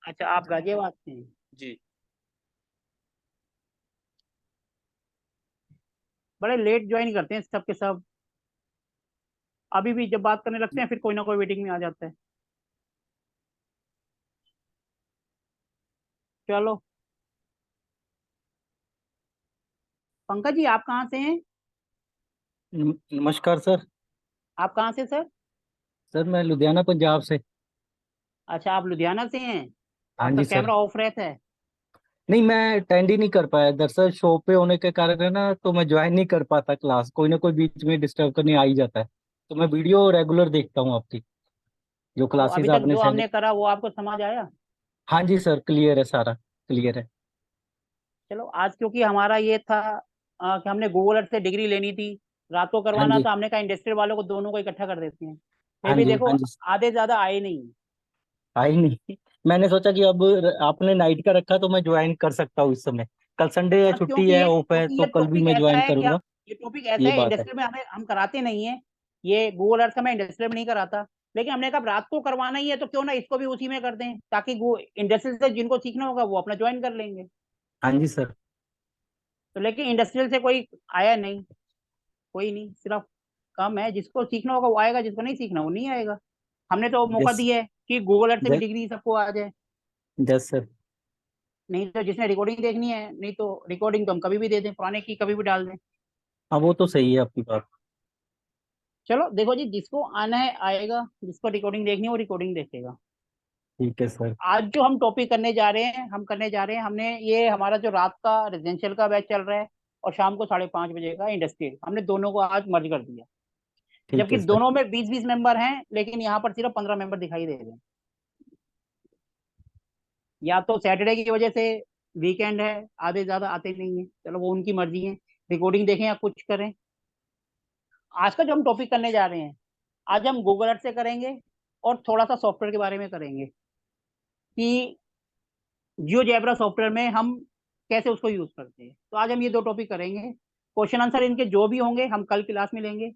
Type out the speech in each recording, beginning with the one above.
अच्छा, आप गाजियाबाद से हैं। जी। बड़े लेट ज्वाइन करते हैं सब के सब। अभी भी जब बात करने लगते हैं फिर कोई ना कोई वेटिंग में आ जाता है। चलो। पंकज जी, आप कहाँ से हैं? नमस्कार सर। आप कहाँ से सर? सर मैं लुधियाना पंजाब से। अच्छा, आप लुधियाना से हैं। हाँ आपका जी सर। कैमरा ऑफ रहता है। नहीं, मैं अटेंड ही नहीं कर पाया दरअसल, शॉप पे होने के कारण है ना, तो मैं ज्वाइन नहीं कर पाता क्लास। कोई ना कोई बीच में डिस्टर्ब करने आ ही जाता है। तो मैं वीडियो रेगुलर देखता हूँ आपकी, जो तो क्लासेस अभी तक आपने जो सेंड। हमने करा वो आपको समझ आया? हाँ जी सर, क्लियर है, सारा क्लियर है। चलो, आज क्योंकि हमारा ये था कि हमने गूगल अर्थ से डिग्री लेनी थी। रात को हाँ करवाना जी। था, हमने कहा इंडस्ट्रियल वालों को दोनों को इकट्ठा कर देते हैं। फिर हाँ भी जी। देखो, हाँ जी। आधे ज्यादा आए नहीं। आई नहीं। मैंने सोचा कि अब आपने नाइट का रखा तो मैं ज्वाइन कर सकता हूँ इस समय। कल संडे है, अब छुट्टी है, ऑफ है, क्योंकि तो ये कल भी टॉपिक मैं ऐसा ज्वाइन है कि करूंगा। ये टॉपिक ऐसा ये है, बात है। इंडस्ट्रियल में हमें हम कराते नहीं है। ये गूगल अर्थ का मैं इंडस्ट्रियल में नहीं कराता। लेकिन हमने कहा रात को करवाना ही है तो क्यों ना इसको भी उसी में कर दें, ताकि वो इंडस्ट्रियल से जिनको सीखना होगा वो अपना ज्वाइन कर लेंगे। हाँ जी सर। तो लेकिन इंडस्ट्रियल से कोई आया नहीं। कोई नहीं, सिर्फ कम है। जिसको सीखना होगा वो आएगा, जिसको नहीं सीखना वो नहीं आएगा। हमने तो मौका यस। दिया है कि गूगल अर्थ से भी यस। डिग्री सबको आ जाए। Yes sir. नहीं तो जिसने रिकॉर्डिंग देखनी है, नहीं तो रिकॉर्डिंग तो हम कभी भी दे दें, पुराने की कभी भी डाल दें। हाँ, वो तो सही है आपकी बात। चलो देखो जी, जिसको आना है आएगा, जिसको रिकॉर्डिंग देखनी है वो रिकॉर्डिंग देखेगा। ठीक है सर। आज जो हम टॉपिक करने जा रहे हैं, हमने ये हमारा जो रात का रेजिडेंशियल का बैच चल रहा है और शाम को 5:30 बजे का इंडस्ट्रियल, हमने दोनों को आज मर्ज कर दिया। ठीक जबकि है सर। दोनों में 20-20 मेंबर हैं, लेकिन यहाँ पर सिर्फ 15 मेंबर दिखाई दे रहे हैं। या तो सैटरडे की वजह से, वीकेंड है, आधे ज्यादा आते नहीं है। चलो वो उनकी मर्जी है, रिकॉर्डिंग देखें या कुछ करें। आज का जो हम टॉपिक करने जा रहे हैं, आज हम गूगल अर्थ से करेंगे और थोड़ा सा सॉफ्टवेयर के बारे में करेंगे कि जियो जैबरा सॉफ्टवेयर में हम कैसे उसको यूज करते हैं। तो आज हम ये दो टॉपिक करेंगे। क्वेश्चन आंसर इनके जो भी होंगे हम कल क्लास में लेंगे।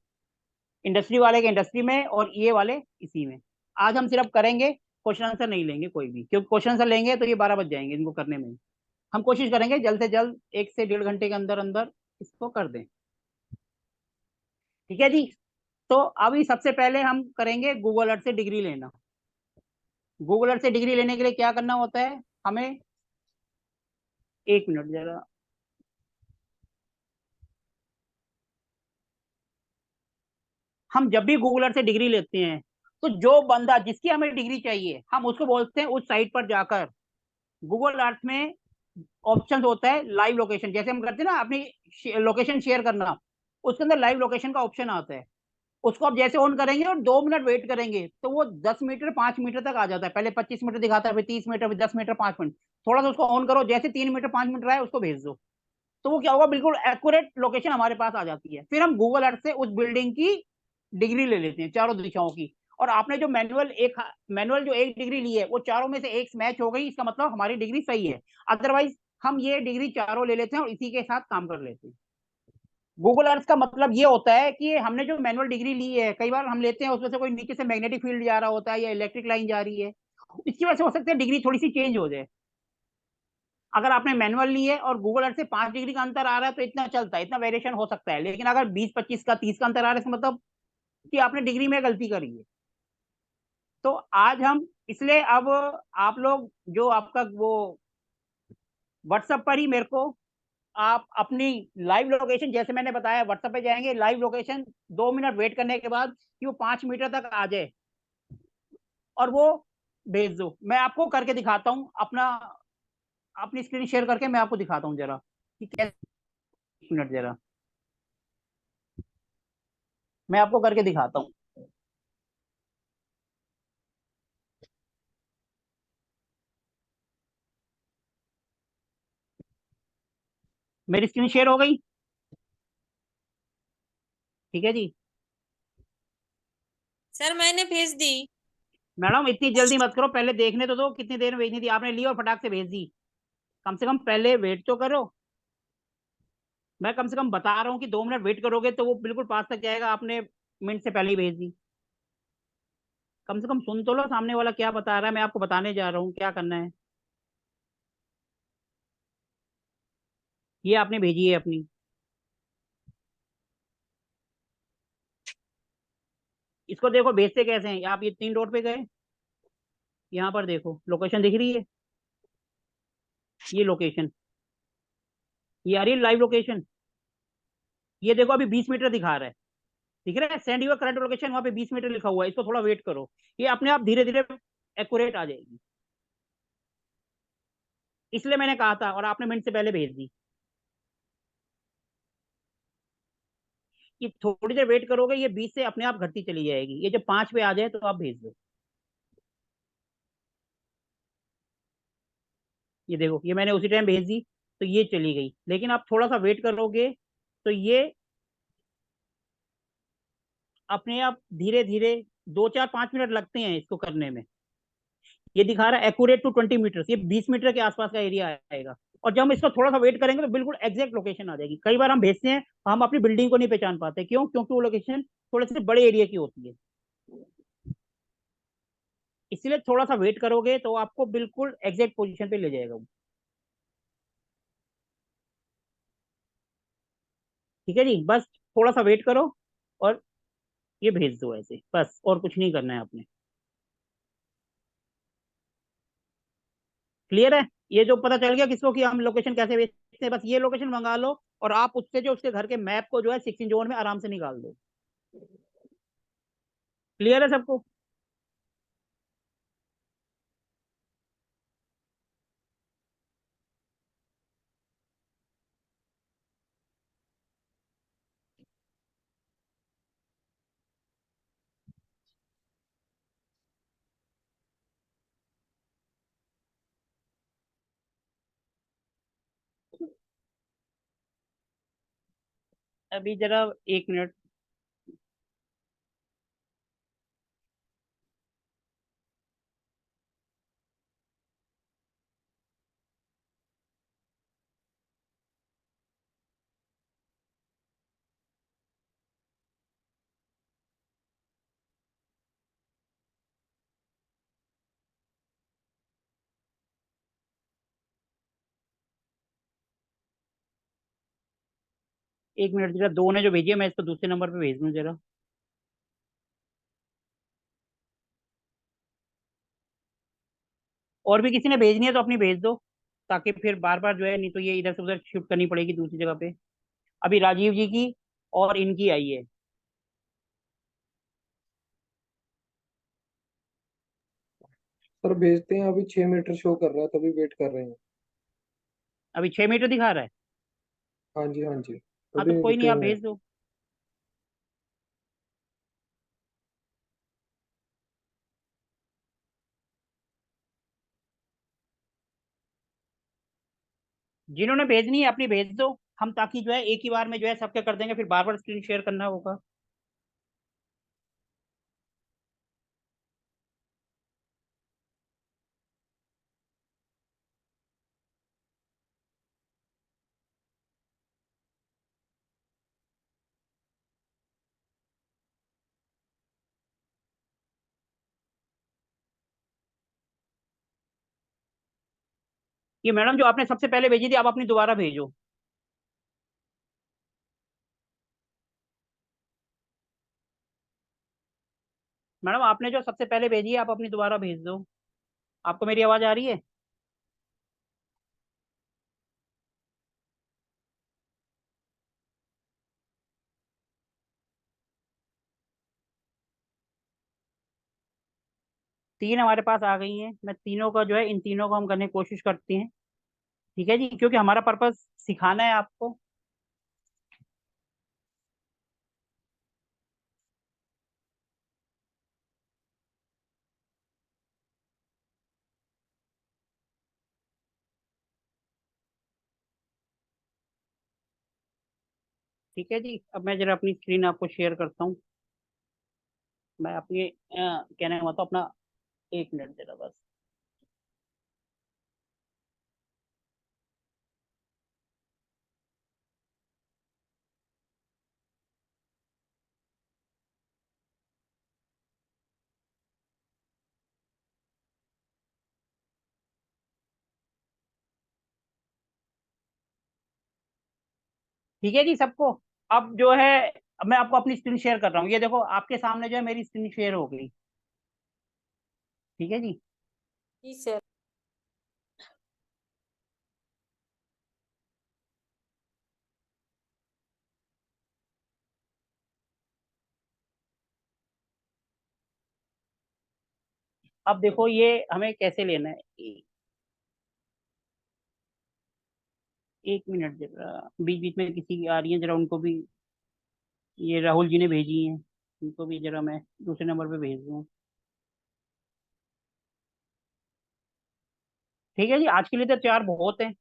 इंडस्ट्री वाले के इंडस्ट्री में और ये वाले इसी में। आज हम सिर्फ करेंगे, क्वेश्चन आंसर नहीं लेंगे कोई भी, क्योंकि क्वेश्चन आंसर लेंगे तो ये 12 बज जाएंगे इनको करने में। हम कोशिश करेंगे जल्द से जल्द 1 से 1.5 घंटे के अंदर अंदर इसको कर दें। ठीक है जी। तो अभी सबसे पहले हम करेंगे गूगल अर्थ से डिग्री लेना। गूगल अर्थ से डिग्री लेने के लिए क्या करना होता है हमें? 1 मिनट जरा। हम जब भी गूगल अर्थ से डिग्री लेते हैं तो जो बंदा जिसकी हमें डिग्री चाहिए हम उसको बोलते हैं उस साइट पर जाकर। गूगल अर्थ में ऑप्शन होता है लाइव लोकेशन, जैसे हम करते हैं ना अपनी लोकेशन शेयर करना, उसके अंदर लाइव लोकेशन का ऑप्शन आता है। उसको आप जैसे ऑन करेंगे और 2 मिनट वेट करेंगे तो वो 10 मीटर 5 मीटर तक आ जाता है। पहले 25 मीटर दिखाता है, फिर 30 मीटर, फिर 10 मीटर, 5 मिनट। थोड़ा सा उसको ऑन करो, जैसे 3 मीटर 5 मीटर आए उसको भेज दो। तो वो क्या होगा, बिल्कुल एक्यूरेट लोकेशन हमारे पास आ जाती है। फिर हम गूगल अर्थ से उस बिल्डिंग की डिग्री ले लेते हैं, चारों दिशाओं की। और आपने जो मैनुअल जो एक डिग्री ली है वो चारों में से एक मैच हो गई, इसका मतलब हमारी डिग्री सही है। अदरवाइज हम ये डिग्री चारों ले लेते हैं और इसी के साथ काम कर लेते हैं। गूगल अर्थ का मतलब ये होता है कि हमने जो मैनुअल डिग्री ली है, कई बार हम लेते हैं उसमें से कोई नीचे से मैग्नेटिक फील्ड जा रहा होता है या इलेक्ट्रिक लाइन जा रही है, इसकी वजह से हो सकता है डिग्री थोड़ी सी चेंज हो जाए। अगर आपने मैनुअल ली है और गूगल अर्थ से 5 डिग्री का अंतर आ रहा है तो इतना चलता है, इतना वेरिएशन हो सकता है। लेकिन अगर 20 25 का 30 का अंतर आ रहा है, इसका मतलब कि आपने डिग्री में गलती करी है। तो आज हम इसलिए अब आप लोग जो आपका वो व्हाट्सएप पर ही मेरे को आप अपनी लाइव लोकेशन, जैसे मैंने बताया व्हाट्सएप पे जाएंगे, लाइव लोकेशन 2 मिनट वेट करने के बाद कि वो 5 मीटर तक आ जाए और वो भेज दो। मैं आपको करके दिखाता हूँ अपना, अपनी स्क्रीन शेयर करके मैं आपको दिखाता हूँ जरा कि कैसे। 1 मिनट जरा, मैं आपको करके दिखाता हूँ। मेरी स्क्रीन शेयर हो गई? ठीक है जी। सर मैंने भेज दी। मैडम इतनी जल्दी मत करो, पहले देखने तो दो कितनी देर में भेजनी थी। आपने ली और फटाक से भेज दी। कम से कम पहले वेट तो करो। मैं कम से कम बता रहा हूँ कि 2 मिनट वेट करोगे तो वो बिल्कुल पास तक जाएगा। आपने मिनट से पहले ही भेज दी। कम से कम सुन तो लो सामने वाला क्या बता रहा है, मैं आपको बताने जा रहा हूँ क्या करना है। ये आपने भेजी है अपनी। इसको देखो भेजते कैसे हैं, आप ये 3 डॉट पे गए, यहाँ पर देखो लोकेशन दिख रही है, ये लोकेशन, ये आ रही है लाइव लोकेशन। ये देखो अभी 20 मीटर दिखा रहा है, दिख रहा है, सेंड यूर करंट लोकेशन, वहां पे 20 मीटर लिखा हुआ है, इसको थोड़ा वेट करो, ये अपने आप धीरे धीरे एक्यूरेट आ जाएगी। इसलिए मैंने कहा था, और आपने मिनट से पहले भेज दी। कि थोड़ी देर वेट करोगे, ये 20 से अपने आप घटती चली जाएगी, ये जब 5 पे आ जाए तो आप भेज दो। ये देखो, ये मैंने उसी टाइम भेज दी, तो ये चली गई, लेकिन आप थोड़ा सा वेट करोगे तो ये अपने आप धीरे धीरे, 2 4 5 मिनट लगते हैं इसको करने में। ये दिखा रहा है एक्यूरेट टू 20 मीटर, ये 20 मीटर के आसपास का एरिया आएगा। और जब हम इसका थोड़ा सा वेट करेंगे तो बिल्कुल एग्जैक्ट लोकेशन आ जाएगी। कई बार हम भेजते हैं, हम अपनी बिल्डिंग को नहीं पहचान पाते, क्यों? क्योंकि वो लोकेशन थोड़े से बड़े एरिया की होती है। इसलिए थोड़ा सा वेट करोगे तो आपको बिल्कुल एग्जैक्ट पोजीशन पे ले जाएगा वो। ठीक है जी, बस थोड़ा सा वेट करो और ये भेज दो ऐसे, बस और कुछ नहीं करना है आपने। क्लियर है? ये जो पता चल गया किसको कि हम लोकेशन कैसे भेजते हैं, बस ये लोकेशन मंगा लो, और आप उससे जो उसके घर के मैप को जो है 16 जोन में आराम से निकाल दो। क्लियर है सबको? अभी जरा 1 मिनट। 1 मिनट जरा, दो ने जो भेजी है, मैं इसको दूसरे नंबर पे भेज दूँ जरा। और भी किसी ने भेजनी है तो अपनी भेज दो, ताकि फिर बार बार जो है, नहीं तो ये इधर से उधर शिफ्ट करनी पड़ेगी दूसरी जगह पे। अभी राजीव जी की और इनकी आई है। सर भेजते हैं, अभी 6 मीटर शो कर रहा है, तभी वेट कर रहे हैं। अभी 6 मीटर दिखा रहा है। हाँ जी हाँ जी, हाँ तो तभी कोई नहीं, रुके आप हुए हैं। भेज दो। जिन्होंने भेजनी है अपनी भेज दो, हम ताकि जो है एक ही बार में जो है सबके कर देंगे, फिर बार बार स्क्रीन शेयर करना होगा। ये मैडम जो आपने सबसे पहले भेजी थी, आप अपनी दोबारा भेजो। मैडम आपने जो सबसे पहले भेजी है, आप अपनी दोबारा भेज दो। आपको मेरी आवाज आ रही है? तीन हमारे पास आ गई हैं, मैं तीनों का जो है, इन तीनों को हम करने की कोशिश करते हैं। ठीक है जी, क्योंकि हमारा पर्पस सिखाना है आपको। ठीक है जी, अब मैं जरा अपनी स्क्रीन आपको शेयर करता हूँ। मैं अपनी कहने का मतलब अपना, 1 मिनट जरा बस। ठीक है जी सबको। अब जो है, अब मैं आपको अपनी स्क्रीन शेयर कर रहा हूँ, ये देखो आपके सामने जो है मेरी स्क्रीन शेयर हो गई। ठीक है जी। जी सर। अब देखो ये हमें कैसे लेना है, एक मिनट जरा, बीच बीच में किसी की आ रही है, जरा उनको भी, ये राहुल जी ने भेजी हैं, उनको भी जरा मैं दूसरे नंबर पे भेज दूँ। ठीक है जी, आज के लिए तो चार बहुत है,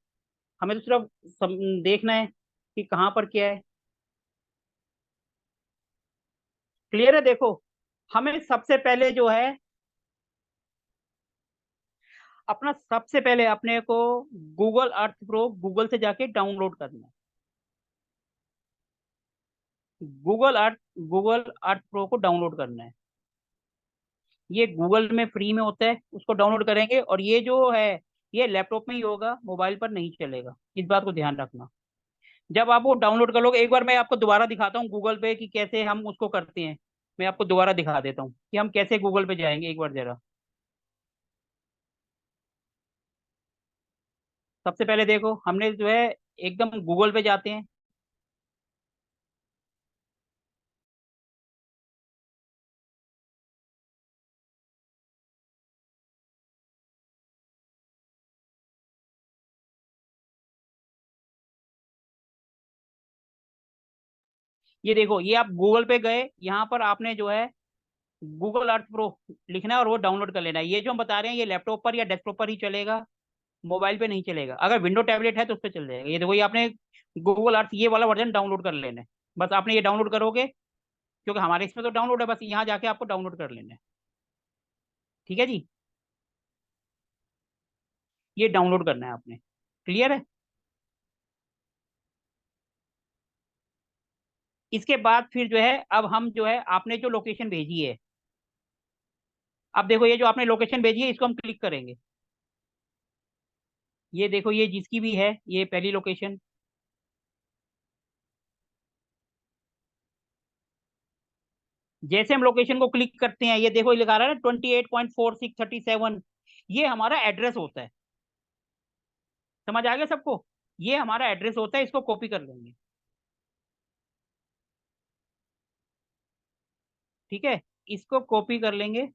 हमें तो सिर्फ देखना है कि कहाँ पर क्या है। क्लियर है? देखो हमें सबसे पहले जो है, अपना सबसे पहले अपने को गूगल अर्थ प्रो गूगल से जाके डाउनलोड करना है। Google Earth Google Earth pro को डाउनलोड करना है। ये गूगल में फ्री में होता है, उसको डाउनलोड करेंगे, और ये जो है ये लैपटॉप में ही होगा, मोबाइल पर नहीं चलेगा, इस बात को ध्यान रखना। जब आप वो डाउनलोड कर लोगे, एक बार मैं आपको दोबारा दिखाता हूँ गूगल पे कि कैसे हम उसको करते हैं। मैं आपको दोबारा दिखा देता हूँ कि हम कैसे गूगल पे जाएंगे, एक बार जरा। सबसे पहले देखो हमने जो है, एकदम गूगल पे जाते हैं। ये देखो, ये आप गूगल पे गए, यहाँ पर आपने जो है गूगल अर्थ प्रो लिखना है और वो डाउनलोड कर लेना है। ये जो हम बता रहे हैं ये लैपटॉप पर या डेस्कटॉप पर ही चलेगा, मोबाइल पे नहीं चलेगा। अगर विंडो टैबलेट है तो उस पर चल जाएगा। ये देखो, ये आपने गूगल अर्थ ये वाला वर्जन डाउनलोड कर लेना है। बस आपने ये डाउनलोड करोगे, क्योंकि हमारे इसमें तो डाउनलोड है, बस यहाँ जाके आपको डाउनलोड कर लेना है। ठीक है जी, ये डाउनलोड करना है आपने। क्लियर है? इसके बाद फिर जो है, अब हम जो है आपने जो लोकेशन भेजी है, अब देखो ये जो आपने लोकेशन भेजी है इसको हम क्लिक करेंगे। ये देखो, ये जिसकी भी है ये पहली लोकेशन। जैसे हम लोकेशन को क्लिक करते हैं, ये देखो ये लिखा रहा है ना 28.4637, ये हमारा एड्रेस होता है। समझ आ गया सबको? ये हमारा एड्रेस होता है, इसको कॉपी कर लेंगे। ठीक है, इसको कॉपी कर लेंगे।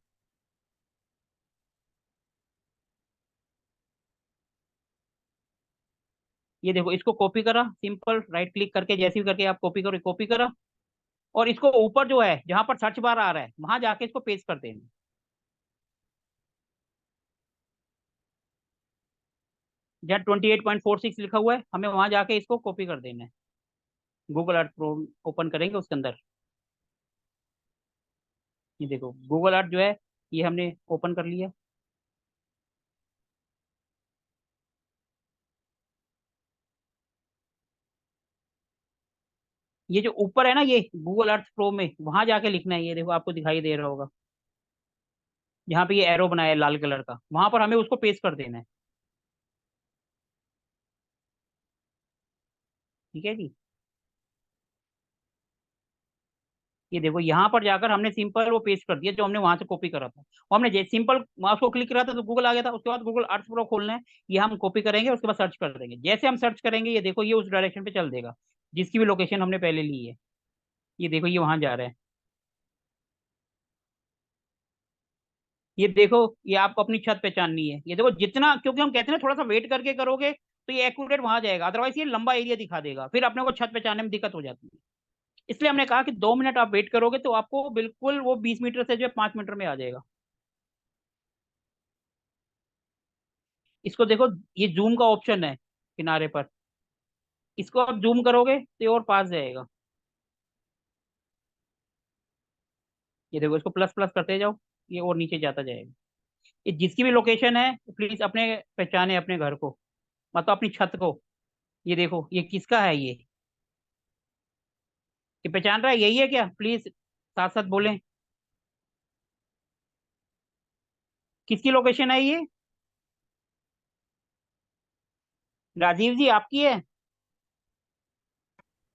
ये देखो, इसको कॉपी करा, सिंपल राइट क्लिक करके जैसे भी करके आप कॉपी करो, कॉपी करा, और इसको ऊपर जो है जहां पर सर्च बार आ रहा है वहां जाके इसको पेस्ट कर देंगे। जहाँ 28.46 लिखा हुआ है, हमें वहां जाके इसको कॉपी कर देना है। गूगल अर्थ प्रो ओपन करेंगे, उसके अंदर ये देखो गूगल अर्थ जो है ये हमने ओपन कर लिया। ये जो ऊपर है ना ये गूगल अर्थ प्रो में, वहां जाके लिखना है। ये देखो आपको दिखाई दे रहा होगा, जहाँ पे ये एरो बनाया है लाल कलर का, वहां पर हमें उसको पेस्ट कर देना है। ठीक है जी, ये देखो यहाँ पर जाकर हमने सिंपल वो पेस्ट कर दिया जो हमने वहां से कॉपी करा था। और हमने जैसे सिंपल माउस को क्लिक करा था तो गूगल आ गया था। उसके बाद गूगल अर्थ प्रो खोलना है, ये हम कॉपी करेंगे, उसके बाद सर्च कर देंगे। जैसे हम सर्च करेंगे ये देखो ये उस डायरेक्शन पे चल देगा जिसकी भी लोकेशन हमने पहले ली है। ये देखो ये वहां जा रहा है। ये देखो, ये आपको अपनी छत पहचाननी है। ये देखो जितना, क्योंकि हम कहते हैं ना थोड़ा सा वेट करके करोगे तो ये एक्यूरेट वहां जाएगा, अदरवाइज ये लंबा एरिया दिखा देगा, फिर अपने को छत पहचानने में दिक्कत हो जाती है। इसलिए हमने कहा कि 2 मिनट आप वेट करोगे तो आपको बिल्कुल वो 20 मीटर से जो है 5 मीटर में आ जाएगा। इसको देखो, ये जूम का ऑप्शन है किनारे पर, इसको आप जूम करोगे तो ये और पास जाएगा। ये देखो, इसको प्लस प्लस करते जाओ, ये और नीचे जाता जाएगा। ये जिसकी भी लोकेशन है प्लीज अपने पहचाने अपने घर को, मतलब अपनी छत को। ये देखो ये किसका है ये पहचान रहा है? यही है क्या? प्लीज साथ साथ बोलें, किसकी लोकेशन है ये? राजीव जी आपकी है?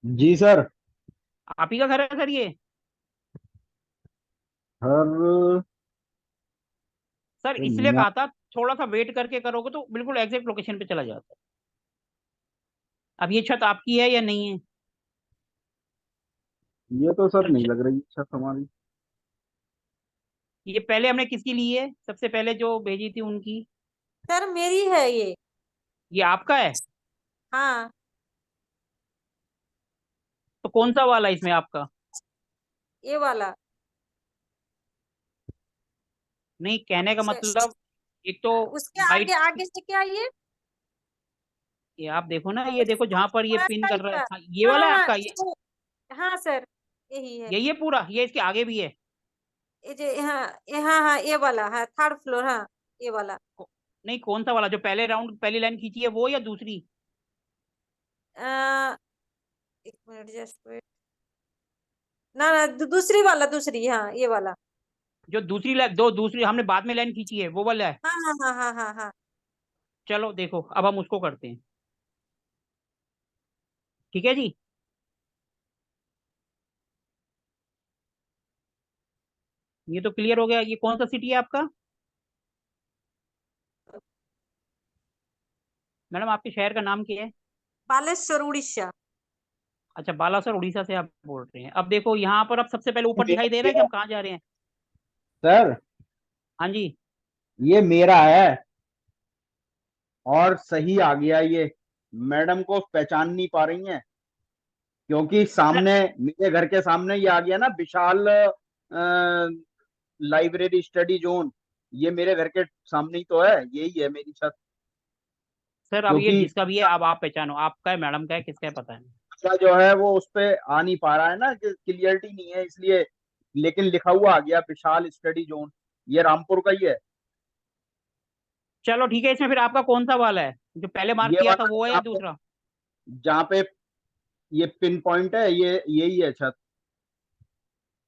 जी सर। आप ही का घर है सर ये? सर सर ये इसलिए मियाँ, कहा था, थोड़ा सा वेट करके करोगे तो बिल्कुल एग्जैक्ट लोकेशन पे चला जाता है। अब ये छत आपकी है या नहीं है? ये तो सर नहीं अच्छा, लग रही छत हमारी। ये पहले हमने किसकी ली है, सबसे पहले जो भेजी थी उनकी? सर मेरी है ये। ये आपका है? हाँ, तो कौन सा वाला इसमें आपका? ये वाला। नहीं, कहने का सर, मतलब, एक तो उसके आगे वाइट, आगे से क्या ये? ये आप देखो ना, ये देखो जहां पर ये पिन कर रहा है, हाँ हाँ, ये हाँ वाला है हाँ आपका ये? हाँ सर, यही है। यही है पूरा, ये इसके आगे भी है? ये जो हाँ हाँ ये वाला, हाँ थर्ड फ्लोर, हाँ ये वाला। नहीं, कौन सा वाला, जो पहले राउंड पहली लाइन खींची है वो, या दूसरी? आ, एक मिनट जस्ट वेट। ना ना दूसरी वाला, दूसरी, हाँ ये वाला। जो दूसरी लाइन, दो दूसरी हमने बाद में लाइन खींची है वो वाला है? हाँ हाँ हाँ हाँ हाँ हाँ। चलो देखो, अब हम उसको करते हैं। ठीक है जी। ये तो क्लियर हो गया। ये कौन सा सिटी है आपका? मैडम आपके शहर का नाम क्या है? बालेश्वर उड़ीसा। अच्छा, बालासोर उड़ीसा से आप बोल रहे हैं। अब देखो यहाँ पर, अब सबसे पहले ऊपर मेरा दिखाई दे रहा है कि मेरा हम कहाँ जा रहे हैं? सर हाँ जी। ये मेरा है और सही आ गया ये। मैडम को पहचान नहीं पा रही हैं क्योंकि सर, सामने मेरे घर के सामने ये आ गया ना विशाल लाइब्रेरी स्टडी जोन। ये मेरे घर के सामने ही तो है, यही है मेरी छत। सर अब ये क्योंकि जिसका भी है, अब आप पहचानो, आपका है, मैडम का है, किसका है पता नहीं। का जो है वो उस पे आ नहीं पा रहा है ना, कि क्लियरिटी नहीं है इसलिए। लेकिन लिखा हुआ आ गया विशाल स्टडी जोन, ये रामपुर का ही है। चलो ठीक है, इसमें फिर आपका कौन सा वाला है, जो पहले मार्क ये किया था वाला वो है या दूसरा? जहाँ पे ये पिन पॉइंट है, ये यही है छत।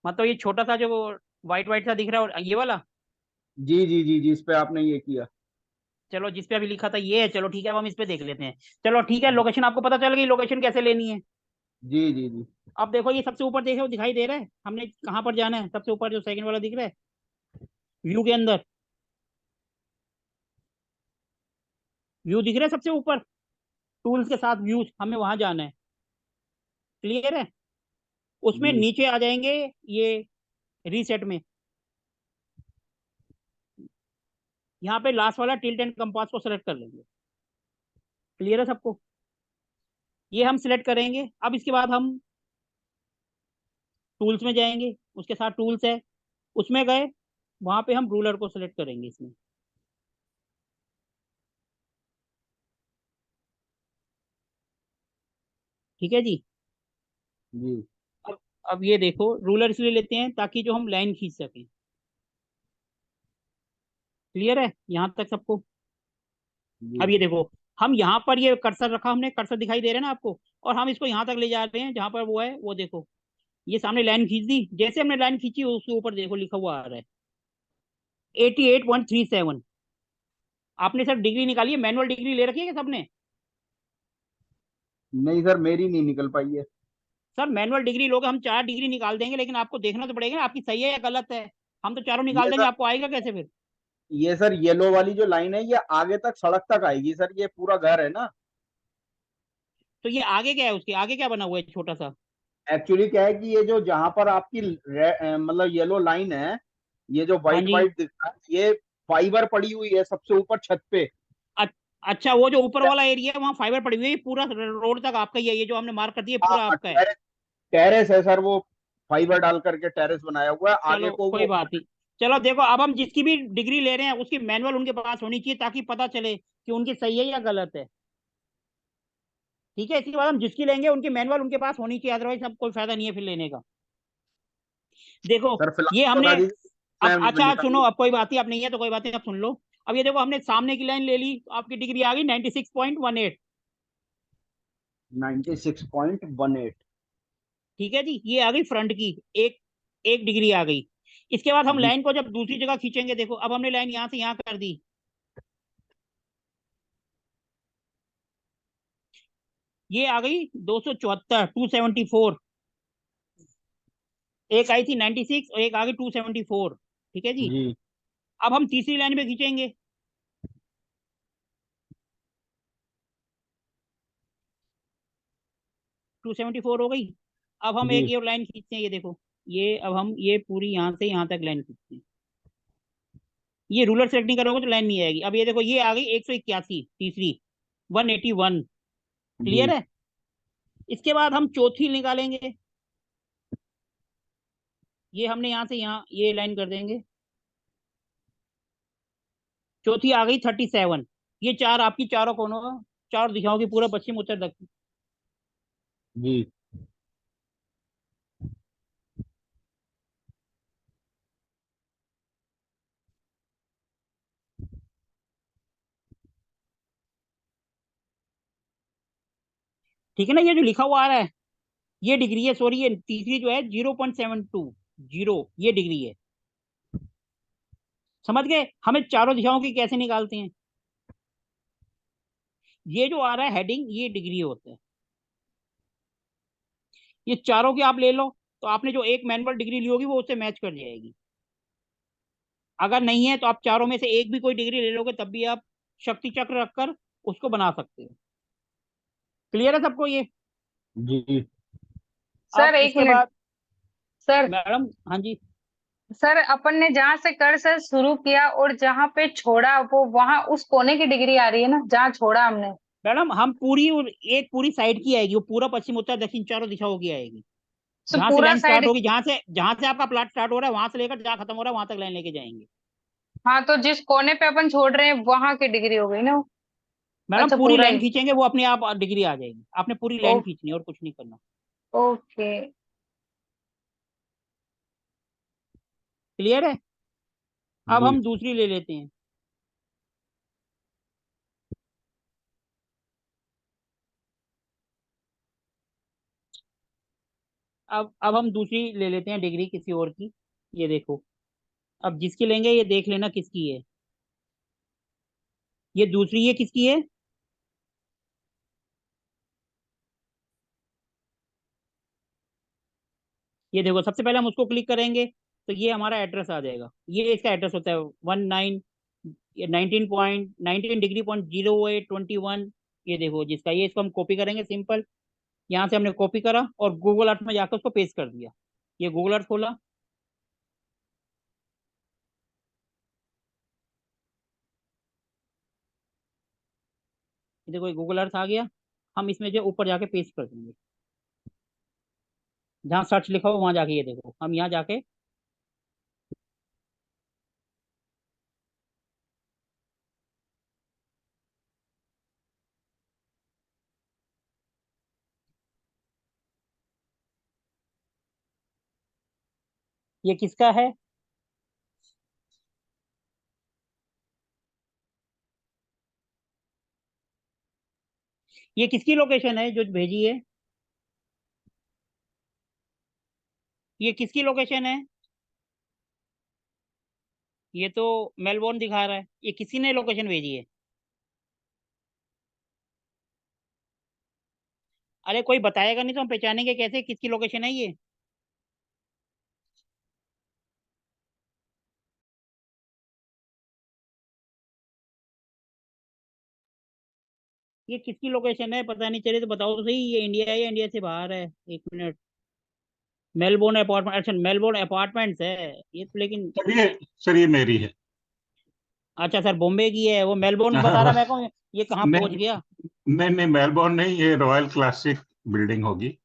मतलब ये छोटा सा जो व्हाइट व्हाइट सा दिख रहा है, और ये वाला? जी जी जी जी, इस पे आपने ये किया। चलो, जिस पे अभी लिखा था ये है, चलो ठीक है, अब हम इस पे देख लेते हैं। चलो ठीक है, लोकेशन आपको पता चल गई, लोकेशन कैसे लेनी है? जी जी जी अब देखो, ये सबसे ऊपर देखो, दिखाई दे रहा है हमने कहाँ पर जाना है, सबसे ऊपर जो सेकंड वाला दिख रहा है व्यू के अंदर, व्यू दिख रहा है सबसे ऊपर, टूल्स के साथ व्यूज, हमें वहां जाना है। क्लियर है? उसमें जी नीचे आ जाएंगे ये रीसेट में, यहाँ पे लास्ट वाला टिल्ट एंड कंपास को सेलेक्ट कर लेंगे। क्लियर है सबको? ये हम सिलेक्ट करेंगे। अब इसके बाद हम टूल्स में जाएंगे, उसके साथ टूल्स है, उसमें गए, वहां पे हम रूलर को सिलेक्ट करेंगे इसमें। ठीक है जी। जी अब अब ये देखो, रूलर इसलिए लेते हैं ताकि जो हम लाइन खींच सकें। क्लियर है यहाँ तक सबको? अब जी ये देखो, हम यहाँ पर ये कर्सर रखा हमने, कर्सर दिखाई दे रहा है ना आपको, और हम इसको यहाँ तक ले जा रहे हैं जहां पर वो है, वो देखो, ये सामने लाइन खींच दी। जैसे हमने लाइन खींची, उसके ऊपर देखो लिखा हुआ आ रहा है 88.37। आपने सर डिग्री निकाली है, मैनुअल डिग्री ले रखी है क्या सबने? नहीं सर, मेरी नहीं निकल पाई है। सर मैनुअल डिग्री लोगे, हम 4 डिग्री निकाल देंगे, लेकिन आपको देखना तो पड़ेगा ना आपकी सही है या गलत है। हम तो चारों निकाल ये देंगे, सर आपको आएगा कैसे फिर? ये सर येलो वाली जो लाइन है ये आगे तक सड़क तक आएगी सर, ये पूरा घर है ना। तो ये आगे क्या है, उसके आगे क्या बना हुआ है छोटा सा? एक्चुअली क्या है कि ये जो जहां पर आपकी मतलब येलो लाइन है, ये जो हाँ व्हाइट जी। व्हाइट दिख रहा है, ये फाइबर पड़ी हुई है सबसे ऊपर छत पे। अ- अच्छा, वो जो ऊपर वाला एरिया है वहाँ फाइबर पड़ी हुई है, ये पूरा रोड तक आपका ही है, ये जो हमने मार्क कर दिया पूरा हाँ, आपका है? टेरेस है सर, वो फाइबर डाल करके टेरेस बनाया हुआ है आगे चलो को कोई वो। बात नहीं। चलो देखो, अब हम जिसकी भी डिग्री ले रहे हैं उसकी मैनुअल उनके पास होनी चाहिए, ताकि पता चले कि उनकी सही है या गलत है। ठीक है, इसके बाद हम जिसकी लेंगे उनकी मैनुअल उनके पास होनी चाहिए, अदरवाइज अब कोई फायदा नहीं है फिर लेने का। देखो, सर ये फिलहाल हमने, बता दीजिए अब मैं अच्छा सुनो, निकाल। अब कोई बात नहीं, अब नहीं है तो कोई बात नहीं, अब सुन लो। अब ये देखो, हमने सामने की लाइन ले ली, आपकी डिग्री आ गई 96.18। 96.18। ठीक है जी, ये आ गई फ्रंट की, एक एक डिग्री आ गई। इसके बाद हम जी लाइन को जब दूसरी जगह खींचेंगे, देखो अब हमने लाइन यहाँ से यहाँ कर दी, ये आ गई 274, 274। एक आई थी 96 और एक आ गई 274। ठीक है जी। जी अब हम तीसरी लाइन पे खींचेंगे। 274 हो गई। अब हम एक जी ये लाइन खींचते हैं, ये देखो। ये अब हम ये पूरी यहाँ से यहाँ तक लाइन खींचते हैं। ये रूलर सेलेक्ट नहीं करोगे तो लाइन नहीं आएगी। अब ये देखो, ये आ गई 181, तीसरी 181। क्लियर जी है। इसके बाद हम चौथी निकालेंगे। ये हमने यहाँ से यहाँ ये लाइन कर देंगे। चौथी आ गई 37। ये चार आपकी चारों कोनों, चार दिशाओं की, पूरा पश्चिम उत्तर दक्षिण। जी ठीक है ना। ये जो लिखा हुआ आ रहा है ये डिग्री है, सॉरी, ये तीसरी जो है 0.72, जीरो, ये डिग्री है। समझ गए। हमें चारों दिशाओं की कैसे निकालते हैं। ये जो आ रहा है हेडिंग, ये डिग्री होता है। ये चारों की आप ले लो, तो आपने जो एक मैनुअल डिग्री ली होगी वो उससे मैच कर जाएगी। अगर नहीं है तो आप चारों में से एक भी कोई डिग्री ले लोगे, तब भी आप शक्ति चक्र रखकर उसको बना सकते हो। क्लियर है सबको ये। जी सर अब एक इसके मिनट। बाद सर मैडम, हाँ जी। सर अपन ने जहां से कर्सर शुरू किया और जहां पे छोड़ा वो वहां उस कोने की डिग्री आ रही है ना, जहां छोड़ा हमने। मैडम हम पूरी, एक पूरी साइड की आएगी, वो पूरा पश्चिम उत्तर दक्षिण चारों दिशाओं की आएगी। तो जहां से पूरा लाइन स्टार्ट साइड। होगी, जहां से आपका प्लॉट स्टार्ट हो रहा है, वहां से लेकर जहां खत्म हो रहा है वहां तक लाइन लेके जाएंगे। हाँ, तो जिस कोने पे अपन छोड़ रहे हैं वहां की डिग्री हो गई ना वो? मैडम अच्छा, पूरी पूरा लाइन ही। खींचेंगे, वो अपने आप डिग्री आ जाएगी। आपने पूरी ओ, लाइन खींचनी है और कुछ नहीं करना। ओके। क्लियर है। अब जी हम दूसरी ले लेते हैं। अब हम दूसरी ले लेते हैं डिग्री किसी और की। ये देखो, अब जिसकी लेंगे ये देख लेना किसकी है। ये दूसरी, ये किसकी है। ये देखो, सबसे पहले हम उसको क्लिक करेंगे तो ये हमारा एड्रेस आ जाएगा। ये इसका एड्रेस होता है 19 डिग्री.0821। ये देखो जिसका, ये इसको हम कॉपी करेंगे सिंपल। यहाँ से हमने कॉपी करा और गूगल अर्थ में जाकर उसको पेस्ट कर दिया। ये गूगल अर्थ खोला। ये देखो, ये गूगल अर्थ आ गया। हम इसमें जो ऊपर जाके पेस्ट कर देंगे, जहाँ सर्च लिखा हो वहां जाके। ये देखो, हम यहाँ जाके, ये किसका है। ये किसकी लोकेशन है जो भेजी है। ये किसकी लोकेशन है। ये तो मेलबोर्न दिखा रहा है। ये किसी ने लोकेशन भेजी है। अरे कोई बताएगा नहीं तो हम पहचानेंगे कैसे किसकी लोकेशन है ये। ये किसकी लोकेशन है पता नहीं चले तो बताओ तो सही। ये इंडिया है या इंडिया से बाहर है। एक मिनट। मेलबोर्न अपार्टमेंट, अच्छा मेलबोर्न अपार्टमेंट्स है ये तो, लेकिन। सर ये मेरी है। अच्छा सर, बॉम्बे की है वो, मेलबोर्न बता रहा मैं कहूँ ये कहाँ पहुंच नहीं गया। नहीं नहीं, मेलबोर्न नहीं, ये रॉयल क्लासिक बिल्डिंग होगी।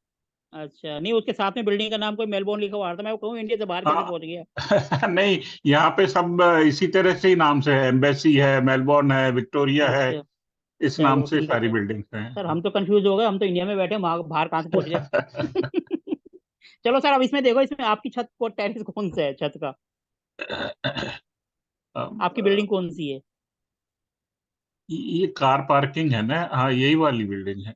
अच्छा नहीं, उसके साथ में बिल्डिंग का नाम कोई मेलबोर्न लिखा हुआ था, मैं वो कहूँ इंडिया से बाहर कैसे हाँ। पहुंच गया। नहीं, यहाँ पे सब इसी तरह से ही नाम से है। एम्बेसी है, मेलबोर्न है, विक्टोरिया है, अच्छा इस नाम चलो से ठीक है सारी सर। बिल्डिंग्स सर हम तो कंफ्यूज हो गए, हम तो इंडिया में बैठे हैं, वहां बाहर कहाँ से पहुंच हैं। गए। चलो सर, अब इसमें देखो, इसमें आपकी छत को टेरेस कौन सा है छत का। आपकी बिल्डिंग कौन सी है। ये कार पार्किंग है ना, हाँ यही वाली बिल्डिंग है।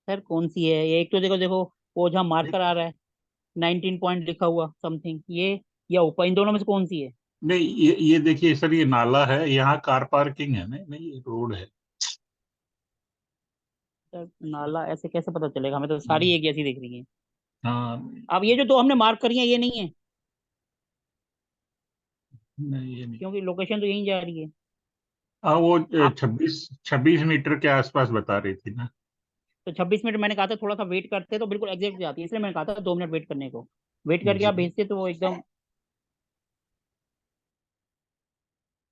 सर कौन सी है ये। एक तो देखो देखो, वो जहाँ मार्कर आ रहा है 19 पॉइंट लिखा हुआ समथिंग, ये या ऊपर, इन दोनों में से कौन सी है। नहीं, ये देखिए सर, ये नाला है, यहाँ कार पार्किंग है। नहीं नहीं, ये रोड है। सर नाला ऐसे कैसे पता चलेगा, हमें तो सारी एक जैसी दिख रही है। हाँ, अब ये जो दो हमने मार्क करी है ये नहीं है, नहीं ये नहीं। क्योंकि लोकेशन तो यहीं जा रही है। हाँ, वो आप 26 26 मीटर के आसपास बता रही थी ना। तो 26 मिनट मैंने कहा था, थोड़ा सा वेट करते तो बिल्कुल एग्जैक्ट जाती है, इसलिए मैंने कहा था 2 मिनट वेट करने को। वेट करके जी, आप भेजते तो वो एकदम।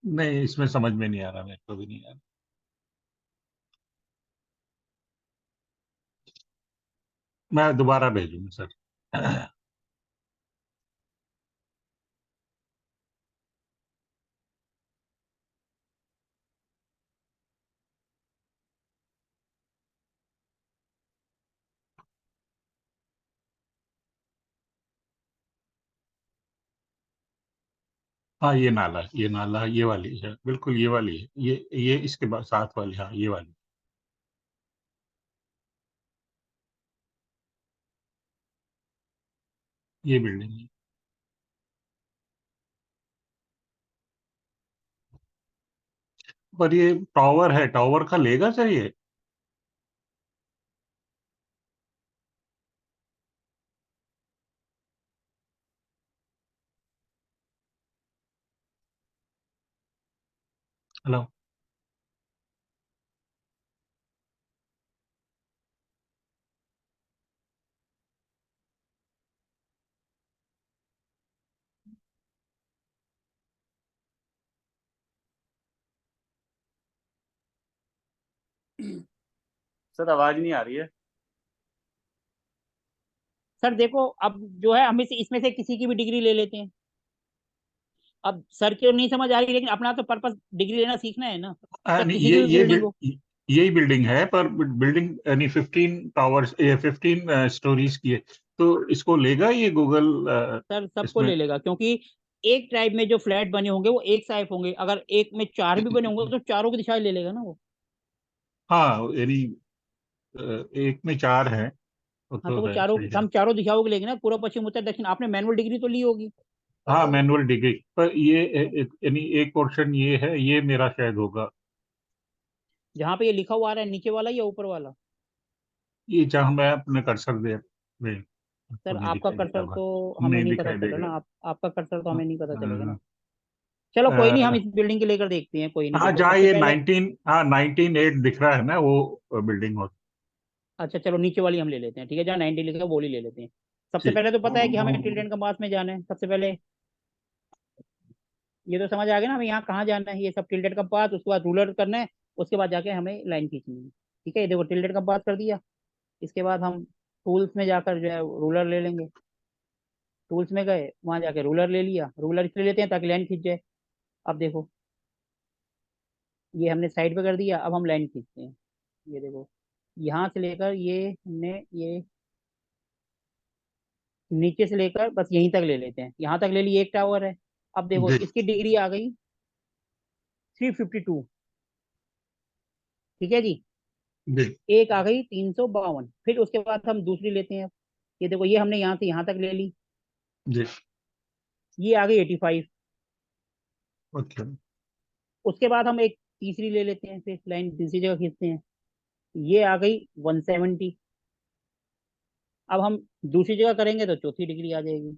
नहीं इसमें समझ में नहीं आ रहा, मेरे को भी नहीं आ रहा। मैं दोबारा भेजूंगा सर। हाँ, ये नाला ये वाली है, बिल्कुल ये वाली है, ये इसके बाद साथ वाली, हाँ ये वाली। ये बिल्डिंग है। पर ये टावर है, टावर का लेगा सर ये? हेलो। सर आवाज नहीं आ रही है। सर देखो, अब जो है हम इसमें से किसी की भी डिग्री ले लेते हैं। अब सर की तो नहीं समझ आ रही, लेकिन अपना तो पर्पस डिग्री लेना सीखना है ना। चाहे नहीं, किसी की भी बिल्डिंग हो। यही बिल्डिंग है, पर बिल्डिंग यानी 15 टावर्स, ये 15 स्टोरीज की है। तो इसको लेगा ये गूगल सर सबको इसमें? ले लेगा, क्योंकि एक ट्राइब में जो फ्लैट बने होंगे वो एक साइज होंगे, अगर एक में चार भी बने होंगे तो चारों की दिशा ले लेगा ना वो। हाँ यानी एक में 4 है, वो हाँ तो तो वो है, चारों, सही है। हम चारों दिशाओं की लेंगे ना, पूर्व पश्चिम उत्तर दक्षिण। आपने मैनुअल डिग्री तो ली होगी। हाँ, मैनुअल डिग्री, पर ये यानी एक पोर्शन ये है, ये मेरा शायद होगा। जहाँ पे ये लिखा हुआ आ रहा है, नीचे वाला या ऊपर वाला? ये जहाँ मैं अपने कर्सर दे में, सर आपको नहीं आपका दिखाई देगा कर्सर होगा। तो हमें नहीं नहीं पता दिखाई चल रहा देगा। ना, आपका कर्सर तो हमें नहीं पता चलेगा ना। हाँ, चलो कोई नहीं, हम हाँ, इस बिल्डिंग के लेकर देखते हैं, कोई नहीं। हाँ, देखो जहाँ सबसे ये पहले, 19 दिख रहा है ना, वो बिल्डिंग हो। अच्छा चलो नीचे वाली हम ले लेते हैं, ठीक है, जहाँ 90 लिखा है वो ही ले लेते हैं। सबसे ठीक। पहले तो पता है कि हमें टिल्टन कंपास में जाना है सबसे पहले। ये तो समझ आ गया ना हमें यहाँ कहाँ जाना है, ये सब टिल्टेड कंपास, उसके बाद रूलर करना है, उसके बाद जाके हमें लाइन खींचनी है। ठीक है, ये देखो टिल्टेड कंपास कर दिया। इसके बाद हम टूल्स में जाकर जो है रूलर ले लेंगे। टूल्स में गए, वहां जाके रूलर ले लिया, रूलर इसलिए लेते हैं ताकि लाइन खींच जाए। अब देखो, ये हमने साइड पे कर दिया, अब हम लाइन खींचते हैं। ये देखो, यहाँ से लेकर ये हमने ये नीचे से लेकर बस यहीं तक ले लेते हैं, यहाँ तक ले ली, एक टावर है। अब देखो जी, इसकी डिग्री आ गई 352। ठीक है जी। जी, एक आ गई 352, फिर उसके बाद हम दूसरी लेते हैं। ये देखो, ये हमने यहाँ से यहाँ तक ले ली, जी। ये आ गई 85। ओके। उसके बाद हम एक तीसरी ले लेते हैं, फिर लाइन दूसरी जगह खींचते हैं, ये आ गई 170। अब हम दूसरी जगह करेंगे तो चौथी डिग्री आ जाएगी।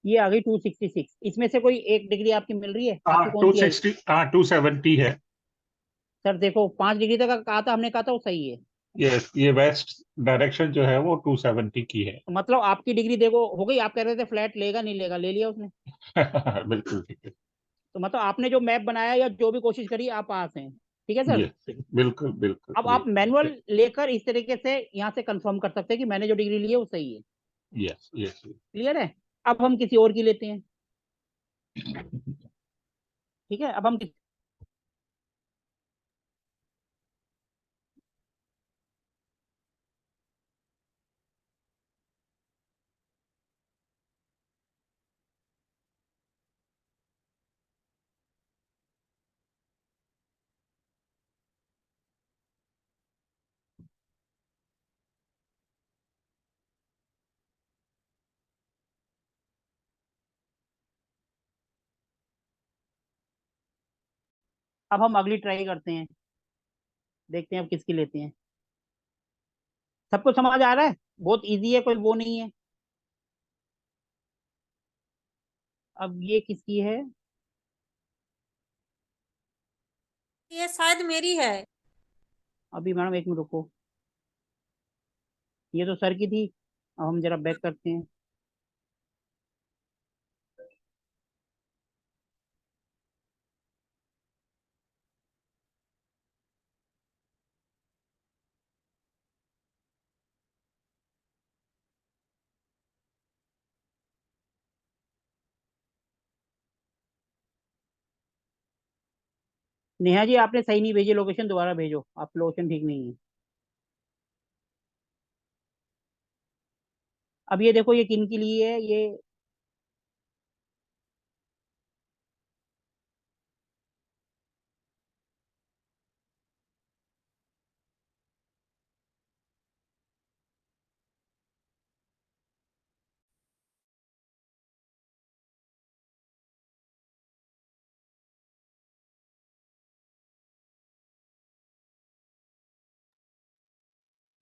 ये आ गई 266। इसमें से कोई एक डिग्री आपकी मिल रही है, हाँ, आपकी कौन टू सी आई? सिक्सटी हाँ, 270 है। सर देखो 5 डिग्री तक का कहा था हमने, कहा था वो सही है। ये वेस्ट डायरेक्शन जो है वो 270 की है। तो मतलब आपकी डिग्री देखो हो गई, आप कह रहे थे फ्लैट लेगा नहीं लेगा, ले लिया उसने। बिल्कुल ठीक है। तो मतलब आपने जो मैप बनाया या जो भी कोशिश करी, आप पास हैं। ठीक है सर। ये बिल्कुल, बिल्कुल, अब ये आप मैनुअल लेकर इस तरीके से यहाँ से कंफर्म कर सकते हैं कि मैंने जो डिग्री ली है वो सही है। Yes, yes. क्लियर है? अब हम किसी और की लेते हैं। ठीक है, अब हम अब हम अगली ट्राई करते हैं, देखते हैं अब किसकी लेते हैं। सबको समझ आ रहा है? बहुत इजी है, कोई वो नहीं है। अब ये किसकी है? ये शायद मेरी है। अभी मैडम एक मिनट रुको, ये तो सर की थी। अब हम जरा बैक करते हैं। नेहा जी आपने सही नहीं भेजी लोकेशन, दोबारा भेजो, आप लोकेशन ठीक नहीं है। अब ये देखो, ये किन के लिए है ये?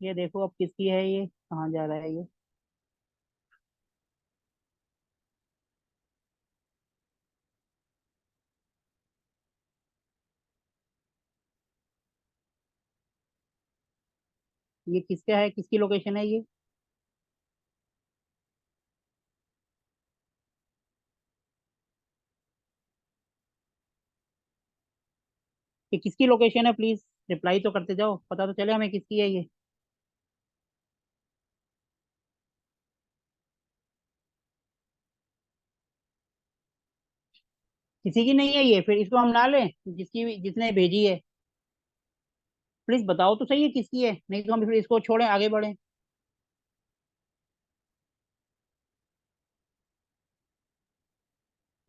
ये देखो अब किसकी है, ये कहाँ जा रहा है ये? ये किसका है, किसकी लोकेशन है ये? ये किसकी लोकेशन है? प्लीज रिप्लाई तो करते जाओ, पता तो चले हमें किसकी है ये। किसी की नहीं है ये, फिर इसको हम ना लें, जिसने भेजी है। प्लीज बताओ तो सही है किसकी है, नहीं तो हम फिर इसको छोड़ें, आगे बढ़ें।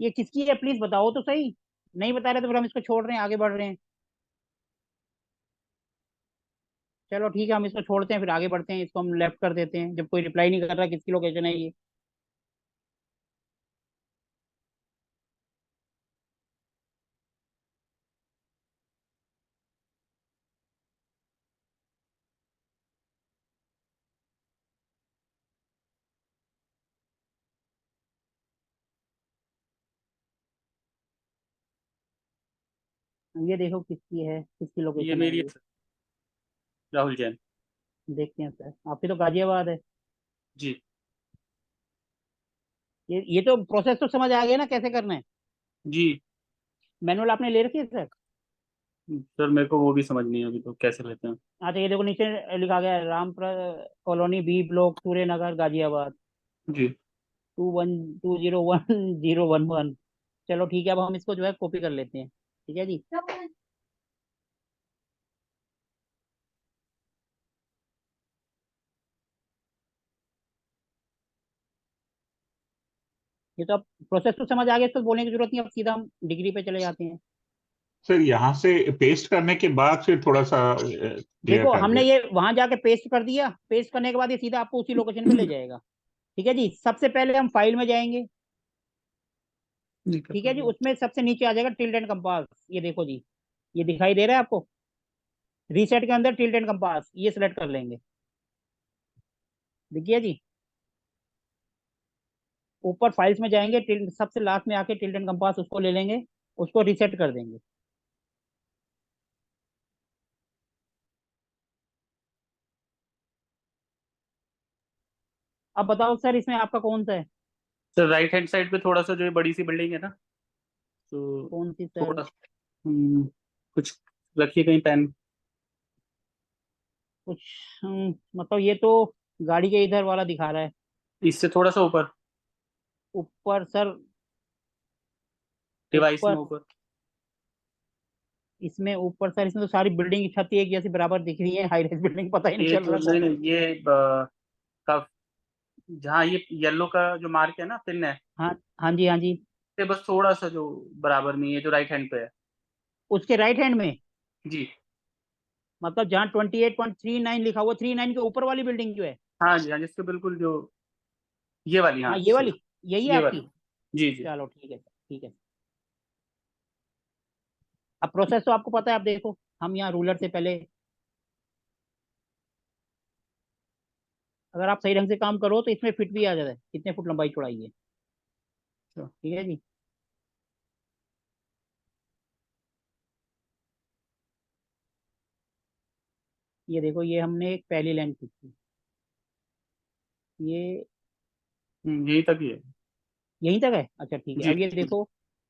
ये किसकी है प्लीज बताओ तो सही। नहीं बता रहे तो फिर हम इसको छोड़ रहे हैं, आगे बढ़ रहे हैं। चलो ठीक है, हम इसको छोड़ते हैं, फिर आगे बढ़ते हैं, इसको हम लेफ्ट कर देते हैं, जब कोई रिप्लाई नहीं कर रहा किसकी लोकेशन है ये। ये देखो किसकी है, किसकी ये लोकेशन है मेरी है ये। सर, राहुल जैन। देखते हैं सर, आपकी तो गाजियाबाद है। जी। ये तो प्रोसेस तो समझ आ गया ना कैसे करना है? जी मैनुअल आपने ले रखी है सर? सर, मेरे को वो भी समझ नहीं है अभी तो कैसे लेते हैं। अच्छा ये देखो नीचे लिखा गया है, रामपुर कॉलोनी बी ब्लॉक सूर्य नगर गाजियाबाद जी। 21201011। चलो ठीक है, अब हम इसको जो है कॉपी कर लेते हैं, ठीक है जी। ये तो अब प्रोसेस तो समझ आ गया, इसको बोलने की जरूरत नहीं, अब सीधा हम डिग्री पे चले जाते हैं। सर यहाँ से पेस्ट करने के बाद फिर थोड़ा सा क्लियर देखो कर हमने दे। ये वहां जाके पेस्ट कर दिया, पेस्ट करने के बाद ये सीधा आपको उसी लोकेशन पे ले जाएगा। ठीक है जी, सबसे पहले हम फाइल में जाएंगे। जी ठीक है जी, उसमें सबसे नीचे आ जाएगा टिल्ट एंड कंपास, ये देखो जी, ये दिखाई दे रहा है आपको? रीसेट के अंदर टिल्ट एंड कंपास ये सिलेक्ट कर लेंगे, देखिए जी। ऊपर फाइल्स में जाएंगे, टिल्ट सबसे लास्ट में आके टिल्ट एंड कंपास उसको ले लेंगे, उसको रीसेट कर देंगे। अब बताओ सर इसमें आपका कौन सा है? सर, राइट हैंड साइड पे थोड़ा सा जो ये बड़ी सी बिल्डिंग है ना, तो कौन सी सर? थोड़ा कुछ रखिए कहीं पेन। कुछ मतलब ये तो गाड़ी के इधर वाला दिखा रहा है। इससे थोड़ा सा ऊपर, ऊपर सर? डिवाइस में ऊपर? ऊपर। इसमें ऊपर सर, इसमें तो सारी बिल्डिंग की छत एक जैसी बराबर दिख रही है, हाई राइज बिल्डिंग, पता ही नहीं ये चल तो रहा नहीं कौन नहीं, सी। ये का जहाँ ये येलो का जो मार्क है ना, पिन है, हाँ हाँ जी, हाँ जी। से बस थोड़ा सा जो बराबर में, ये जो राइट हैंड पे है। उसके राइट हैंड में? जी। मतलब जहाँ 28.39 लिखा हुआ, 39 के ऊपर वाली बिल्डिंग जो है? हाँ जी, हाँ, जिसके बिल्कुल जो ये वाली, हाँ हाँ ये सही। वाली, यही है ये आपकी? वाली। जी जी। चलो ठीक है सर, ठीक है। अब प्रोसेस तो आपको पता है, आप देखो हम यहाँ रूलर से पहले, अगर आप सही ढंग से काम करो तो इसमें फिट भी आ जाता है कितने फुट लंबाई चौड़ाई है। तो ठीक है जी। ये देखो, ये हमने एक पहली लाइन खींची, ये यही तक ही है। यहीं तक है। अच्छा ठीक है, जी अब ये देखो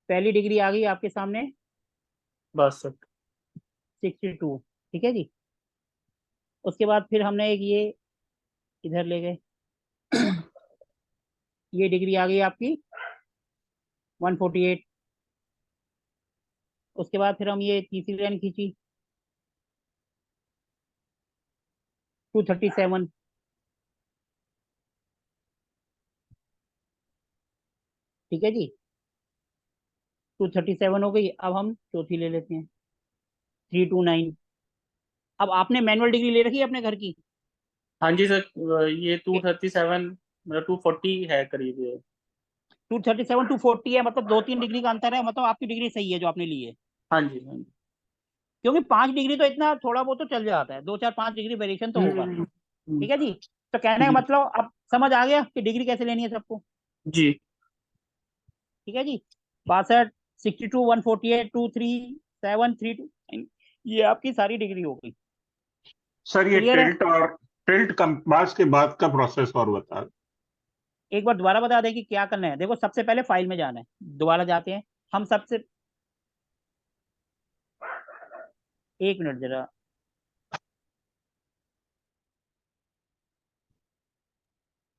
पहली डिग्री आ गई आपके सामने बस सर। 62। ठीक है जी। उसके बाद फिर हमने एक ये इधर ले गए, ये डिग्री आ गई आपकी 148। उसके बाद फिर हम ये तीसरी लाइन खींची 237। ठीक है जी, 237 हो गई। अब हम चौथी ले लेते हैं 329। अब आपने मैनुअल डिग्री ले रखी है अपने घर की? हाँ जी सर, ये 237 मतलब 240 है करीब ये। 237 240 है, मतलब 2-3 डिग्री का अंतर है, मतलब आपकी डिग्री सही है जो आपने ली है। हाँ जी हाँ जी। क्योंकि 5 डिग्री तो इतना थोड़ा बहुत तो चल जाता है, 2 4 5 डिग्री वेरिएशन तो होगा। हम्म, ठीक है जी। तो कहने का जी मतलब अब समझ आ गया कि डिग्री कैसे लेनी है सबको। जी। ठीक है जी। 62, 62, 148, 237, 329, ये आपकी सारी डिग्री हो गई। सर ये क्लियर है? टिल्ट कंपास के बाद का प्रोसेस और बता दें। एक बार दोबारा बता दें कि क्या करना है। देखो सबसे पहले फाइल में जाना है, दोबारा जाते हैं हम सबसे, एक मिनट जरा।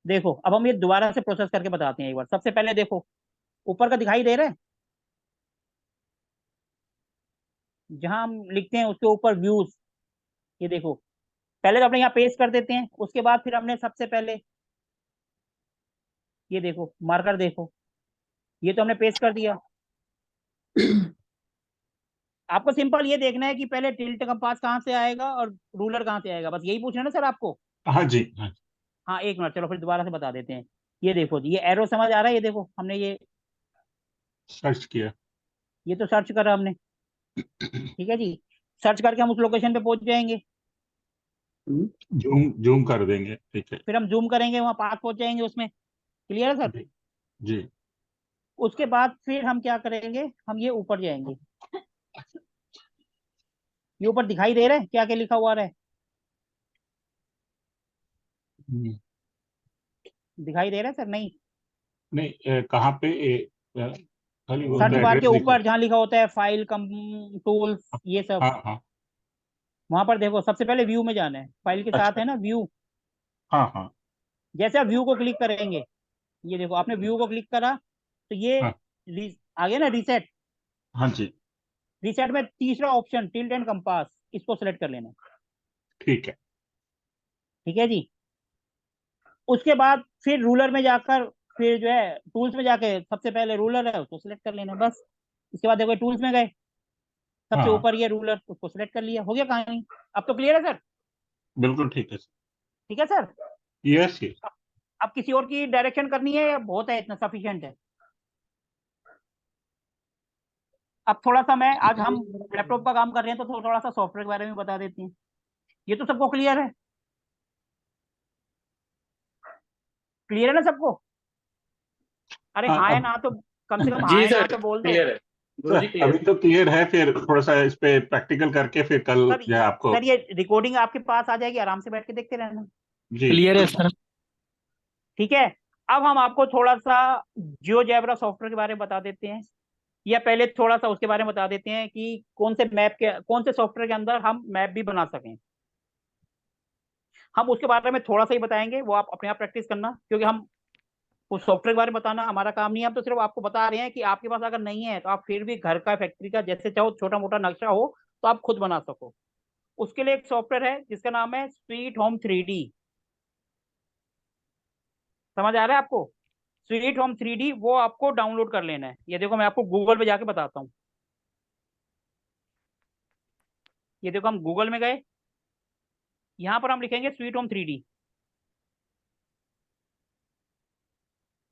देखो अब हम ये दोबारा से प्रोसेस करके बताते हैं एक बार। सबसे पहले देखो ऊपर का दिखाई दे रहा है, जहां हम लिखते हैं उसके ऊपर व्यूज, ये देखो पहले तो अपने यहाँ पेस्ट कर देते हैं। उसके बाद फिर हमने सबसे पहले ये देखो मार्कर, देखो ये तो हमने पेस्ट कर दिया। आपको सिंपल ये देखना है कि पहले टिल्ट कंपास कहाँ से आएगा और रूलर कहाँ से आएगा, बस यही पूछना है ना सर आपको? हाँ जी, हाँ जी। हाँ एक मिनट, चलो फिर दोबारा से बता देते हैं। ये देखो जी, ये एरो समझ आ रहा है? ये देखो हमने सर्च किया। ये तो सर्च करा हमने। ठीक है जी। सर्च करके हम उस लोकेशन पे पहुंच जाएंगे। जूम जूम कर देंगे, ठीक है। फिर हम जूम करेंगे, वहां पास पहुंच जाएंगे उसमें। क्लियर है सर? जी जी। उसके बाद फिर हम क्या करेंगे, हम ये ऊपर जाएंगे। ये ऊपर दिखाई दे रहा है क्या क्या लिखा हुआ रहा है? दिखाई दे रहा है सर? नहीं, नहीं, कहाँ पे खाली वो तो सर्च बार के एड्रेस दिखा। ऊपर जहाँ लिखा होता है फाइल कम टूल्स ये सब, हाँ हाँ वहां पर देखो सबसे पहले व्यू में जाना है, फाइल के साथ अच्छा। है ना व्यू। हाँ हाँ जैसे आप व्यू को क्लिक करेंगे, ये देखो आपने व्यू को क्लिक करा तो ये हाँ आ गया ना रीसेट। हाँ जी। रीसेट में तीसरा ऑप्शन टिल्ट एंड कंपास, इसको सेलेक्ट कर लेना। ठीक है। ठीक है जी। उसके बाद फिर रूलर में जाकर, फिर जो है टूल्स में जाके सबसे पहले रूलर है उसको सिलेक्ट कर लेना बस। इसके बाद देखो टूल्स में गए, सबसे हाँ ऊपर ये रूलर, उसको सिलेक्ट कर लिया, हो गया कहानी। अब तो क्लियर है सर? बिल्कुल ठीक है। ठीक है सर। Yes yes. अब किसी और की डायरेक्शन करनी है या बहुत है, इतना सफिशिएंट है? अब थोड़ा सा मैं, आज हम लैपटॉप का काम कर रहे हैं तो थोड़ा सा सॉफ्टवेयर के बारे में बता देते हैं। ये तो सबको क्लियर है? क्लियर है ना सबको? अरे हाँ है अब ना तो कम से कम हाँ जी है ना सर तो बोल दो। क्लियर है, गुरु जी क्लियर अभी है। तो क्लियर है, फिर थोड़ा सा इस पे प्रैक्टिकल करके फिर कल सर जो है आपको। सर ये रिकॉर्डिंग आपके पास आ जाएगी, आराम से बैठ के देखते रहना। जी। क्लियर है सर। ठीक है। अब हम आपको थोड़ा सा जियोजेब्रा सॉफ्टवेयर के बारे में बता देते हैं, या पहले थोड़ा सा उसके बारे में बता देते हैं कि कौन से सॉफ्टवेयर के अंदर हम मैप भी बना सकें। हम उसके बारे में थोड़ा सा ही बताएंगे, वो आप अपने आप प्रैक्टिस करना, क्योंकि हम उस सॉफ्टवेयर के बारे में बताना हमारा काम नहीं है। हम तो सिर्फ आपको बता रहे हैं कि आपके पास अगर नहीं है तो आप फिर भी घर का, फैक्ट्री का, जैसे चाहो छोटा मोटा नक्शा हो तो आप खुद बना सको। उसके लिए एक सॉफ्टवेयर है जिसका नाम है स्वीट होम 3D। समझ आ रहा है आपको? स्वीट होम 3D वो आपको डाउनलोड कर लेना है। ये देखो मैं आपको गूगल पे जाके बताता हूँ। ये देखो हम गूगल में गए, यहाँ पर हम लिखेंगे स्वीट होम 3D।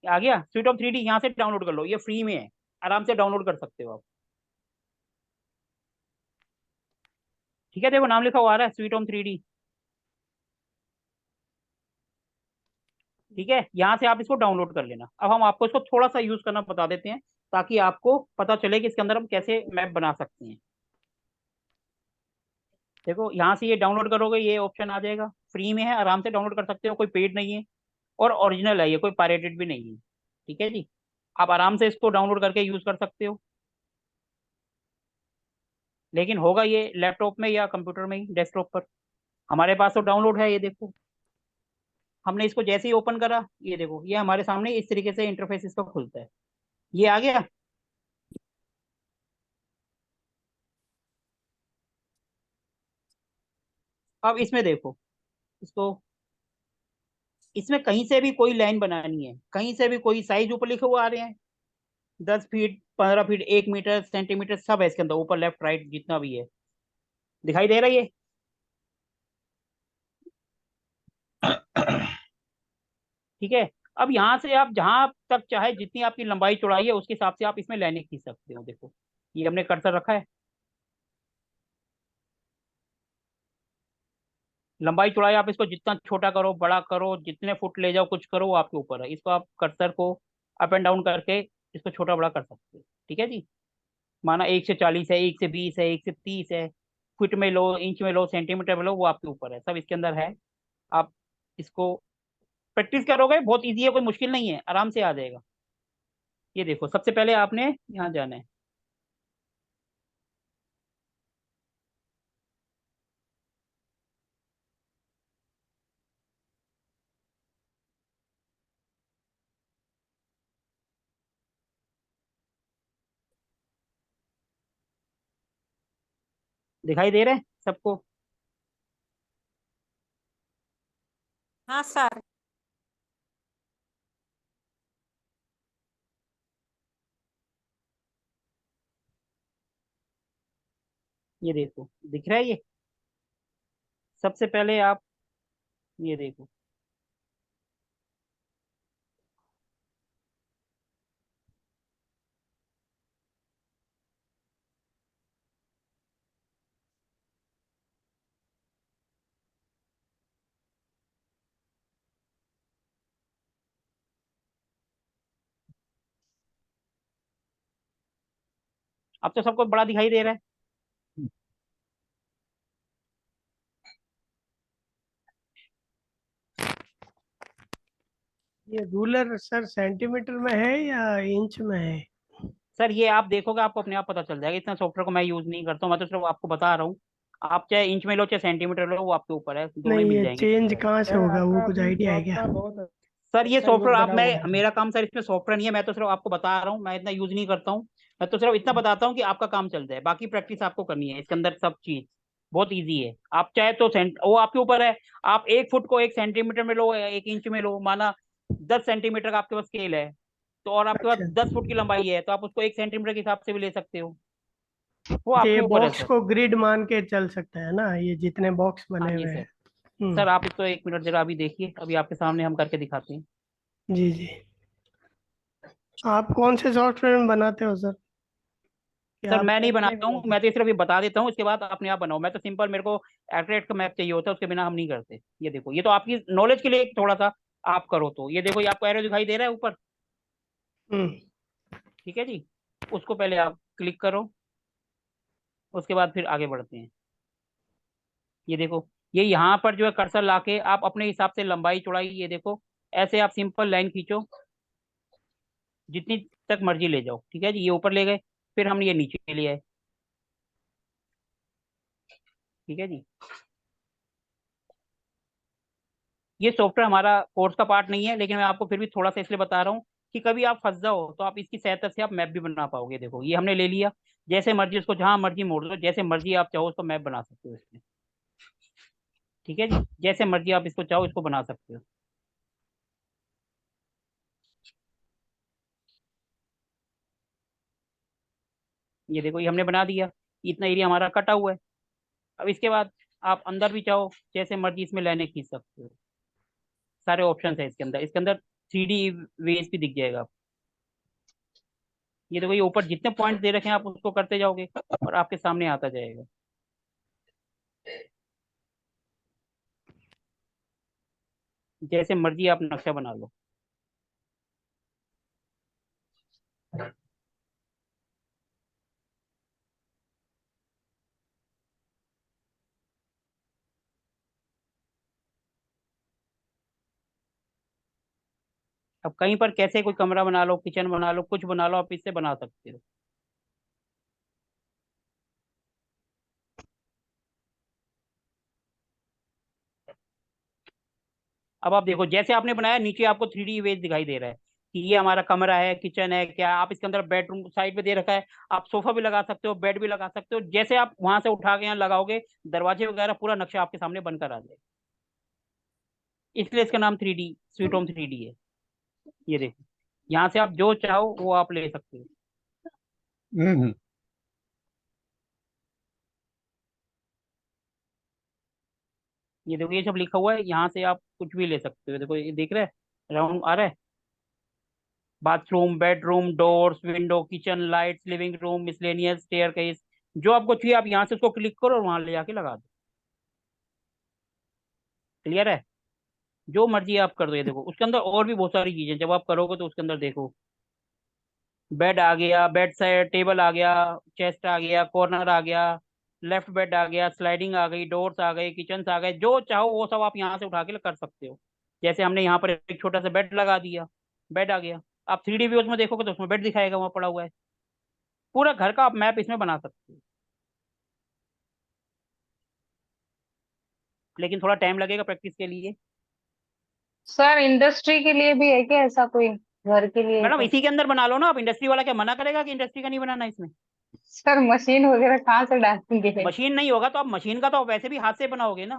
आ गया स्वीट होम 3D, यहाँ से डाउनलोड कर लो, ये फ्री में है, आराम से डाउनलोड कर सकते हो आप। ठीक है, देखो नाम लिखा हुआ आ रहा है, स्वीट होम 3D। ठीक है, यहाँ से आप इसको डाउनलोड कर लेना। अब हम आपको इसको थोड़ा सा यूज करना बता देते हैं, ताकि आपको पता चले कि इसके अंदर हम कैसे मैप बना सकते हैं। देखो यहाँ से ये डाउनलोड करोगे, ये ऑप्शन आ जाएगा, फ्री में है, आराम से डाउनलोड कर सकते हो, कोई पेड नहीं है, और ओरिजिनल है ये, कोई पायरेटेड भी नहीं है। ठीक है जी, आप आराम से इसको डाउनलोड करके यूज कर सकते हो। लेकिन होगा ये लैपटॉप में या कंप्यूटर में ही, डेस्कटॉप पर। हमारे पास तो डाउनलोड है, ये देखो। हमने इसको जैसे ही ओपन करा, ये देखो, ये हमारे सामने इस तरीके से इंटरफेस इसका खुलता है। ये आ गया। अब इसमें देखो, इसको, इसमें कहीं से भी कोई लाइन बनानी है, कहीं से भी कोई साइज ऊपर लिखे हुए आ रहे हैं, 10 फीट, 15 फीट, 1 मीटर, सेंटीमीटर, सब है इसके अंदर, ऊपर लेफ्ट राइट जितना भी है। दिखाई दे रहा है ये? ठीक है। अब यहाँ से आप जहां तक चाहे, जितनी आपकी लंबाई चौड़ाई है, उसके हिसाब से आप इसमें लाइनें खींच सकते हो। देखो, ये हमने कर्सर रखा है, लंबाई चौड़ाई आप इसको जितना छोटा करो, बड़ा करो, जितने फुट ले जाओ, कुछ करो, वो आपके ऊपर है। इसको आप कर्सर को अप एंड डाउन करके इसको छोटा बड़ा कर सकते हो। ठीक है जी, माना 1 से 40 है, 1 से 20 है, 1 से 30 है, फुट में लो, इंच में लो, सेंटीमीटर में लो, वो आपके ऊपर है, सब इसके अंदर है। आप इसको प्रैक्टिस करोगे, बहुत इजी है, कोई मुश्किल नहीं है, आराम से आ जाएगा। ये देखो, सबसे पहले आपने यहाँ जाना है। दिखाई दे रहे हैं सबको? हाँ सर। ये देखो, दिख रहा है ये? सबसे पहले आप ये देखो, अब तो सबको बड़ा दिखाई दे रहा है। ये रूलर सर सेंटीमीटर में है या इंच में है? सर ये आप देखोगे, आपको अपने आप पता चल जाएगा, इतना सॉफ्टवेयर को मैं यूज नहीं करता हूँ, मैं तो सिर्फ आपको बता रहा हूँ। आप चाहे इंच में लो, चाहे सेंटीमीटर लो, वो आपके ऊपर है, दोनों ही नहीं, मिल ये जाएंगे। चेंज कहाँ से सर होगा, वो आपका कुछ अभी आइडिया है क्या? आपका बहुत सर ये अच्छा वो सॉफ्टवेयर आप, बना हुआ मैं, है। मेरा काम सर इसमें सॉफ्टवेयर नहीं है, मैं तो सिर्फ आपको बता रहा हूँ, मैं इतना यूज नहीं करता हूँ। मैं तो सिर्फ इतना बताता हूँ कि आपका काम चल जाए, बाकी प्रैक्टिस आपको करनी है इसके अंदर, सब चीज बहुत इजी है। आप चाहे तो वो आपके ऊपर है, आप 1 फुट को 1 सेंटीमीटर में लो या 1 इंच में लो, माना 10 सेंटीमीटर का आपके पास स्केल है, तो और आपके पास अच्छा, 10 फुट की लंबाई है, तो आप उसको 1 सेंटीमीटर के हिसाब से भी ले सकते हो, वो अच्छा, आपके ये ऊपर है बॉक्स सर। को ग्रिड मान के चल सकता है ना, ये जितने बॉक्स हाँ बने जी हुए सर। हैं? सर हम्म। आप इसको 1 मिनट जरा अभी देखिए, अभी आपके सामने हम करके दिखाते हैं। जी जी। आप कौन से सॉफ्टवेयर में बनाते हो सर? क्या सर आप मैं नहीं करके बनाता हूँ, बनाते मैं तो सिर्फ अभी बता देता हूँ, उसके बाद अपने आप बनाओ। मैं तो सिंपल, मेरे को एक्यूरेट का मैप चाहिए होता है, उसके बिना हम नहीं करते। ये देखो, ये तो आपकी नॉलेज के लिए थोड़ा सा आप करो, तो ये देखो, ये आपको एरो दिखाई दे रहा है ऊपर? हो? हम्म। ठीक है जी, उसको पहले आप क्लिक करो, उसके बाद फिर आगे बढ़ते हैं। ये देखो, ये यहाँ पर जो है कर्सर लाके आप अपने हिसाब से लंबाई चौड़ाई, ये देखो, ऐसे आप सिंपल लाइन खींचो, जितनी तक मर्जी ले जाओ। ठीक है जी, ये ऊपर ले गए, फिर हमने ये नीचे ले आए। ठीक है जी, ये सॉफ्टवेयर हमारा कोर्स का पार्ट नहीं है, लेकिन मैं आपको फिर भी थोड़ा सा इसलिए बता रहा हूँ कि कभी आप फंस जाओ तो आप इसकी सहायता से आप मैप भी बना पाओगे। देखो, ये हमने ले लिया, जैसे मर्जी उसको जहां मर्जी मोड़ दो, जैसे मर्जी आप चाहो उसको मैप बना सकते हो इसमें। ठीक है जी, जैसे मर्जी आप इसको चाहो इसको बना सकते हो। ये देखो, ये हमने बना दिया, इतना एरिया हमारा कटा हुआ है। अब इसके बाद आप अंदर भी चाहो, जैसे मर्जी इसमें लाइनें खींच सकते हो। सारे ऑप्शन है इसके अंदर, इसके अंदर 3D वेज भी दिख जाएगा आपको। ये देखो, ये ऊपर जितने पॉइंट दे रखे हैं, आप उसको करते जाओगे और आपके सामने आता जाएगा। जैसे मर्जी आप नक्शा बना लो। अब कहीं पर कैसे कोई कमरा बना लो, किचन बना लो, कुछ बना लो, आप इससे बना सकते हो। अब आप देखो, जैसे आपने बनाया, नीचे आपको 3D इमेज दिखाई दे रहा है कि ये हमारा कमरा है, किचन है, क्या आप इसके अंदर बेडरूम साइड पे दे रखा है। आप सोफा भी लगा सकते हो, बेड भी लगा सकते हो, जैसे आप वहां से उठा के यहाँ लगाओगे, दरवाजे वगैरह पूरा नक्शा आपके सामने बनकर आ जाएगा। इसलिए इसका नाम 3D स्वीट होम 3D है। ये देखो, यहाँ से आप जो चाहो वो आप ले सकते हो। हम्म। ये देखो, ये सब लिखा हुआ है, यहाँ से आप कुछ भी ले सकते हो। देखो, ये देख रहे हैं, राउंड आ रहा है। Bathroom, bedroom, doors, window, kitchen, lights, living room, miscellaneous, staircase, जो आपको चाहिए आप यहाँ से उसको क्लिक करो और वहां ले जाके लगा दो। क्लियर है? जो मर्जी आप कर दो। ये देखो, उसके अंदर और भी बहुत सारी चीजें, जब आप करोगे तो उसके अंदर देखो, बेड आ गया, बेड साइड टेबल आ गया, चेस्ट आ गया, कॉर्नर आ गया, लेफ्ट बेड आ गया, स्लाइडिंग आ गई, डोर्स आ गए, किचन आ गए, जो चाहो वो सब आप यहाँ से उठा के कर सकते हो। जैसे हमने यहाँ पर एक छोटा सा बेड लगा दिया, बेड आ गया। आप 3D व्यूज में देखोगे तो उसमें बेड दिखाएगा, वहाँ पड़ा हुआ है। पूरा घर का आप मैप इसमें बना सकते हो, लेकिन थोड़ा टाइम लगेगा प्रैक्टिस के लिए। सर इंडस्ट्री के लिए भी है क्या ऐसा कोई, घर के लिए मैडम तो? इसी के अंदर बना लो ना। आप इंडस्ट्री वाला क्या मना करेगा कि इंडस्ट्री का नहीं बनाना इसमें? सर मशीन वगैरह कहाँ से डालेंगे? मशीन नहीं होगा तो आप मशीन का तो आप वैसे भी हाथ से बनाओगे ना।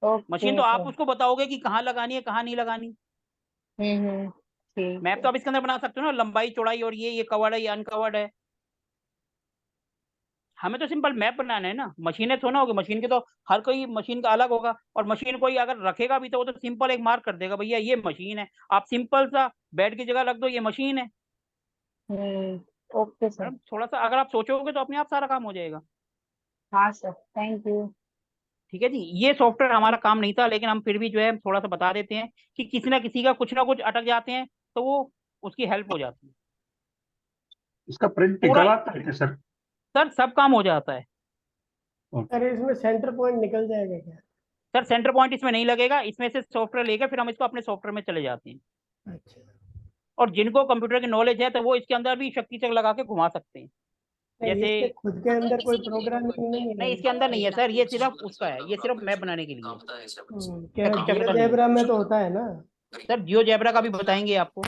मशीन ओके तो आप सर। उसको बताओगे कि कहाँ लगानी है, कहाँ नहीं लगानी। ठीक मैप तो है। आप इसके अंदर बना सकते हो ना, लंबाई चौड़ाई, और ये कवर्ड है, ये अनकवर्ड है। हमें तो सिंपल मैप बनाना है ना। मशीनें थोड़ा होगी, मशीन के तो हर कोई मशीन का अलग होगा, और मशीन कोई अगर रखेगा भी तो वो तो सिंपल एक मार्क कर देगा, भैया ये मशीन है। आप सिंपल सा बेड की जगह रख दो, ये मशीन है। Okay sir. मैडम थोड़ा सा अगर आप सोचोगे तो अपने आप सारा काम हो जाएगा। हाँ सर, थैंक यू। ठीक है जी। ये सॉफ्टवेयर हमारा काम नहीं था, लेकिन हम फिर भी जो है थोड़ा सा बता देते हैं कि किसी ना किसी का कुछ ना कुछ अटक जाते हैं, तो वो उसकी हेल्प हो जाती है। इसका प्रिंट पूरा निकल आता है क्या सर? सर सब काम हो जाता है। अरे इसमें सेंटर पॉइंट निकल जाएगा क्या? सर सेंटर पॉइंट इसमें नहीं लगेगा, इसमें से सॉफ्टवेयर लेकर फिर हम इसको अपने सॉफ्टवेयर में चले जाते हैं। अच्छा। और जिनको कंप्यूटर की नॉलेज है तो वो इसके अंदर भी शक्ति चक लगा के घुमा सकते हैं। नहीं, जैसे इसके खुद के अंदर कोई प्रोग्रामिंग नहीं है नहीं, इसके अंदर नहीं है सर, ये सिर्फ उसका है, ये सिर्फ मैप बनाने के लिए है। क्या शक्ति चक का नहीं है। जियोजेब्रा में तो होता है ना? सर जियो जैबरा का भी बताएंगे आपको।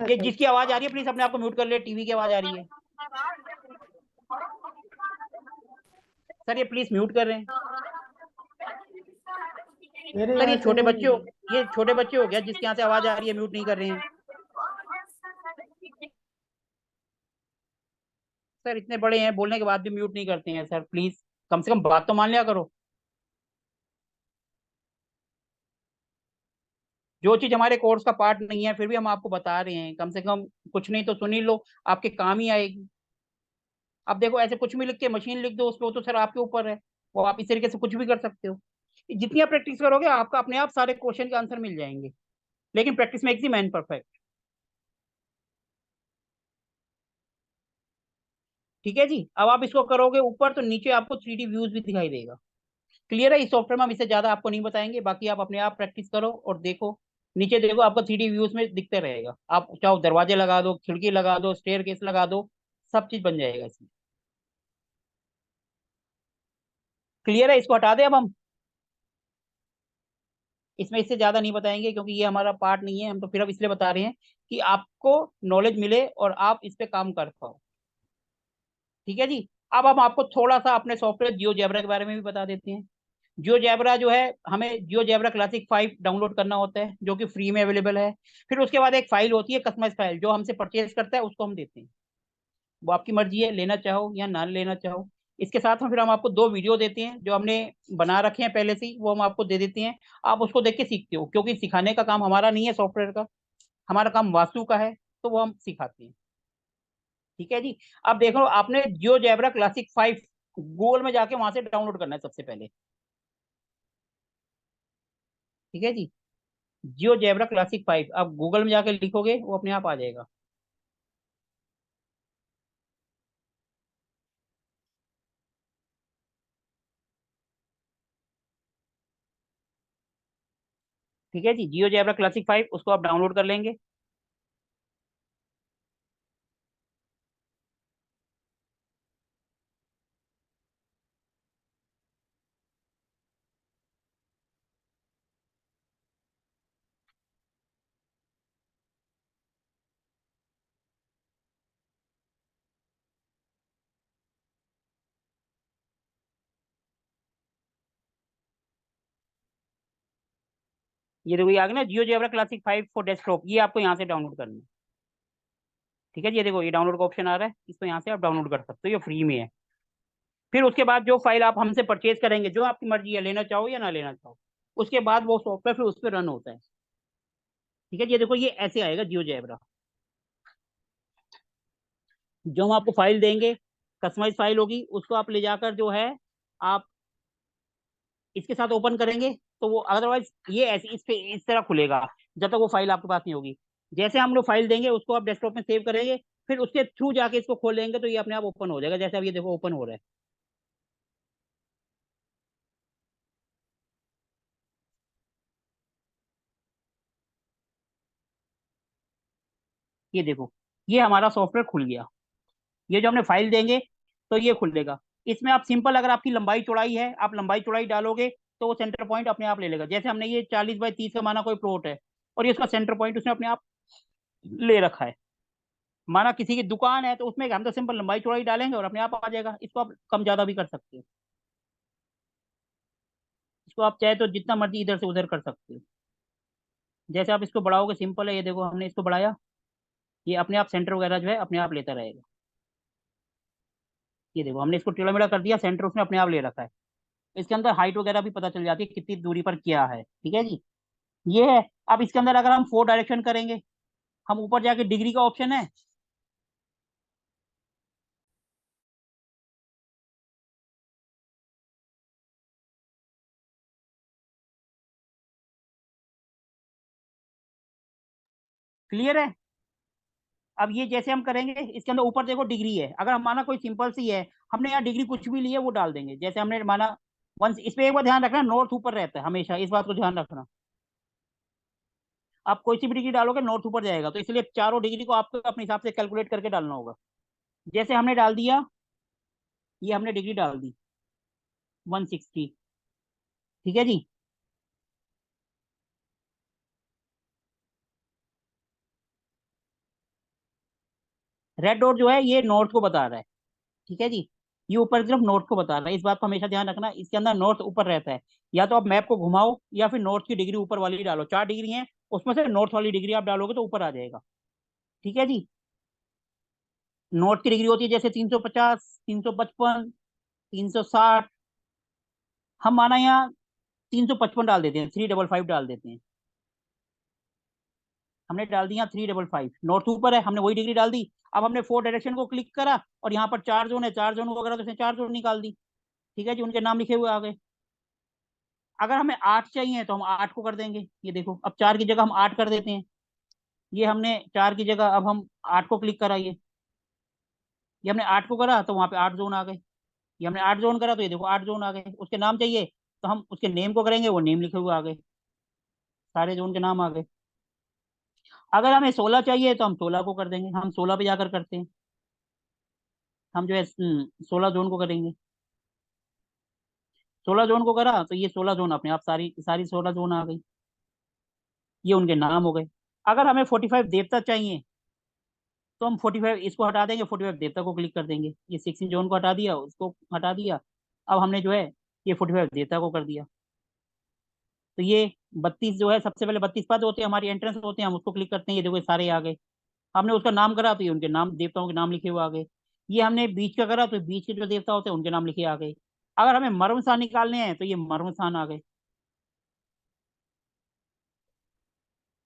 ये जिसकी आवाज आ रही है प्लीज अपने आप को म्यूट कर ले, टीवी की आवाज आ रही है। सर ये प्लीज म्यूट कर रहे हैं। मेरे सर यहाँ से नहीं। ये छोटे बच्चे हो गया जिसके यहाँ से आवाज आ रही है, म्यूट नहीं कर रहे हैं। सर इतने बड़े हैं, बोलने के बाद भी म्यूट नहीं करते हैं। सर प्लीज कम से कम बात तो मान लिया करो। जो चीज हमारे कोर्स का पार्ट नहीं है फिर भी हम आपको बता रहे हैं, कम से कम कुछ नहीं तो सुन ही लो, आपके काम ही आएगी। अब देखो, ऐसे कुछ भी लिख के मशीन लिख दो उस पर, वो तो सर आपके ऊपर है। वो आप इस तरीके से कुछ भी कर सकते हो। जितनी आप प्रैक्टिस करोगे आपका अपने आप सारे क्वेश्चन के आंसर मिल जाएंगे। लेकिन practice makes the man perfect. ठीक है जी। अब आप इसको करोगे ऊपर तो नीचे आपको 3D व्यूज भी दिखाई देगा। क्लियर है? इस सॉफ्टवेयर में हम इससे ज्यादा आपको नहीं बताएंगे, बाकी आप अपने आप प्रैक्टिस करो और देखो। नीचे देखो, आपको 3D व्यूज में दिखते रहेगा। आप चाहो दरवाजे लगा दो, खिड़की लगा दो, स्टेयर केस लगा दो, सब चीज बन जाएगा इसमें। क्लियर है? इसको हटा दें अब हम। इसमें इससे ज्यादा नहीं बताएंगे क्योंकि ये हमारा पार्ट नहीं है। हम तो फिर अब इसलिए बता रहे हैं कि आपको नॉलेज मिले और आप इस पे काम कर पाओ। ठीक है जी। अब हम आपको थोड़ा सा अपने सॉफ्टवेयर जियो जैबरा के बारे में भी बता देते हैं। जियो जैबरा जो है, हमें जियो जैबरा क्लासिक 5 डाउनलोड करना होता है, जो कि फ्री में अवेलेबल है। फिर उसके बाद एक फाइल होती है, कस्टमाइज फाइल, जो हमसे परचेज करता है उसको हम देते हैं। वो आपकी मर्जी है, लेना चाहो या ना लेना चाहो। इसके साथ में फिर हम आपको 2 वीडियो देते हैं जो हमने बना रखे हैं पहले से ही, वो हम आपको दे देते हैं। आप उसको देख के सीखते हो, क्योंकि सिखाने का काम हमारा नहीं है सॉफ्टवेयर का, हमारा काम वास्तु का है, तो वो हम सिखाते हैं। ठीक है जी। अब देखो, आपने जियो जैबरा क्लासिक 5 गूगल में जाके वहां से डाउनलोड करना है सबसे पहले। ठीक है जी। जियोजेब्रा क्लासिक 5 आप गूगल में जाकर लिखोगे वो अपने आप आ जाएगा। ठीक है जी, जियोजेब्रा क्लासिक 5 उसको आप डाउनलोड कर लेंगे। ये देखो ये आ गया ना जियोजेब्रा क्लासिक 5 फॉर डेस्कटॉप, ये आपको यहाँ से डाउनलोड करना है। ठीक है जी, ये देखो ये डाउनलोड का ऑप्शन आ रहा है, इसको यहाँ से आप डाउनलोड कर सकते हो, ये फ्री में है। फिर उसके बाद जो फाइल आप हमसे परचेज करेंगे, जो आपकी मर्जी है, लेना चाहो या ना लेना चाहो, उसके बाद वो सॉफ्टवेयर फिर उस पर रन होता है। ठीक है, ये देखो ये ऐसे आएगा जियोजेब्रा। जो हम आपको फाइल देंगे, कस्टमाइज फाइल होगी, उसको आप ले जाकर जो है आप इसके साथ ओपन करेंगे तो वो, अदरवाइज ये ऐसे इस पे इस तरह खुलेगा जब तक वो फाइल आपके पास नहीं होगी। जैसे हम लोग फाइल देंगे उसको आप डेस्कटॉप में सेव करेंगे, फिर उसके थ्रू जाके इसको खोलेंगे तो ये अपने आप ओपन हो जाएगा, जैसे अब ये देखो ओपन हो रहा है। ये देखो ये हमारा सॉफ्टवेयर खुल गया। ये जो हमने फाइल देंगे तो ये खुलेगा। इसमें आप सिंपल, अगर आपकी लंबाई चौड़ाई है, आप लंबाई चौड़ाई डालोगे तो वो सेंटर पॉइंट अपने आप ले लेगा। जैसे हमने ये 40 बाई 30 का माना कोई प्लॉट है, और ये उसका सेंटर पॉइंट उसने अपने आप ले रखा है। माना किसी की दुकान है तो उसमें हम तो सिंपल लंबाई चौड़ाई डालेंगे और अपने आप आ जाएगा। इसको आप कम ज्यादा भी कर सकते हो, इसको आप चाहे तो जितना मर्जी इधर से उधर कर सकते हो। जैसे आप इसको बढ़ाओगे, सिंपल है, ये देखो हमने इसको बढ़ाया, ये अपने आप सेंटर वगैरह जो है अपने आप लेता रहेगा। ये देखो हमने इसको टेढ़ा मेढ़ा कर दिया, सेंटर उसने अपने आप ले रखा है। इसके अंदर हाइट वगैरह भी पता चल जाती है कितनी दूरी पर क्या है। ठीक है जी, ये है। अब इसके अंदर अगर हम 4 डायरेक्शन करेंगे, हम ऊपर जाके डिग्री का ऑप्शन है, क्लियर है। अब ये जैसे हम करेंगे, इसके अंदर ऊपर देखो डिग्री है, अगर हम माना कोई सिंपल सी है, हमने यहाँ डिग्री कुछ भी ली है वो डाल देंगे। जैसे हमने माना वन, इस पे एक बार ध्यान रखना, नॉर्थ ऊपर रहता है हमेशा, इस बात को ध्यान रखना। आप कोई सी भी डिग्री डालोगे नॉर्थ ऊपर जाएगा, तो इसलिए चारों डिग्री को आपको अपने हिसाब से कैलकुलेट करके डालना होगा। जैसे हमने डाल दिया, ये हमने डिग्री डाल दी 160। ठीक है जी, रेड डॉट जो है ये नॉर्थ को बता रहा है। ठीक है जी, ये ऊपर की तरफ नॉर्थ को बता रहा है, इस बात को हमेशा ध्यान रखना। इसके अंदर नॉर्थ ऊपर रहता है, या तो आप मैप को घुमाओ या फिर नॉर्थ की डिग्री ऊपर वाली डालो। 4 डिग्री है, उसमें से नॉर्थ वाली डिग्री आप डालोगे तो ऊपर आ जाएगा। ठीक है जी, नॉर्थ की डिग्री होती है जैसे 350, 355, 360। हम माना यहाँ 355 डाल देते हैं, 355 डाल देते हैं। हमने डाल दिया 355, नॉर्थ ऊपर है, हमने वही डिग्री डाल दी। अब हमने 4 डायरेक्शन को क्लिक करा और यहाँ पर 4 जोन है, 4 जोन वगैरह तो उसने 4 जोन निकाल दी। ठीक है जी, उनके नाम लिखे हुए आ गए। अगर हमें 8 चाहिए तो हम 8 को कर देंगे। ये देखो अब 4 की जगह हम 8 कर देते हैं। ये हमने 4 की जगह अब हम 8 को क्लिक करा, ये हमने 8 को करा तो वहाँ पे 8 जोन आ गए। ये हमने 8 जोन करा तो ये देखो 8 जोन आ गए। उसके नाम चाहिए तो हम उसके नेम को करेंगे, वो नेम लिखे हुए आ गए, सारे जोन के नाम आ गए। अगर हमें 16 चाहिए तो हम 16 को कर देंगे, हम 16 पे जाकर करते हैं। हम जो है 16 जोन को करेंगे। 16 जोन को करा तो ये 16 जोन अपने आप सारी सारी 16 जोन आ गई, ये उनके नाम हो गए। अगर हमें 45 देवता चाहिए तो हम 45 इसको हटा देंगे, 45 देवता को क्लिक कर देंगे। ये 16 जोन को हटा दिया, उसको हटा दिया। अब हमने जो है ये 45 देवता को कर दिया। तो ये 32 जो है, सबसे पहले 32 पद होते हैं हमारी एंट्रेंस होते हैं, हम उसको क्लिक करते हैं, ये देखो ये सारे आ गए। हमने उसका नाम करा तो ये उनके नाम, देवताओं के नाम लिखे हुए आ गए। ये हमने बीच का करा तो बीच के जो देवता होते हैं उनके नाम लिखे आ गए। अगर हमें मर्म स्थान निकालने हैं तो ये मर्म स्थान आ गए।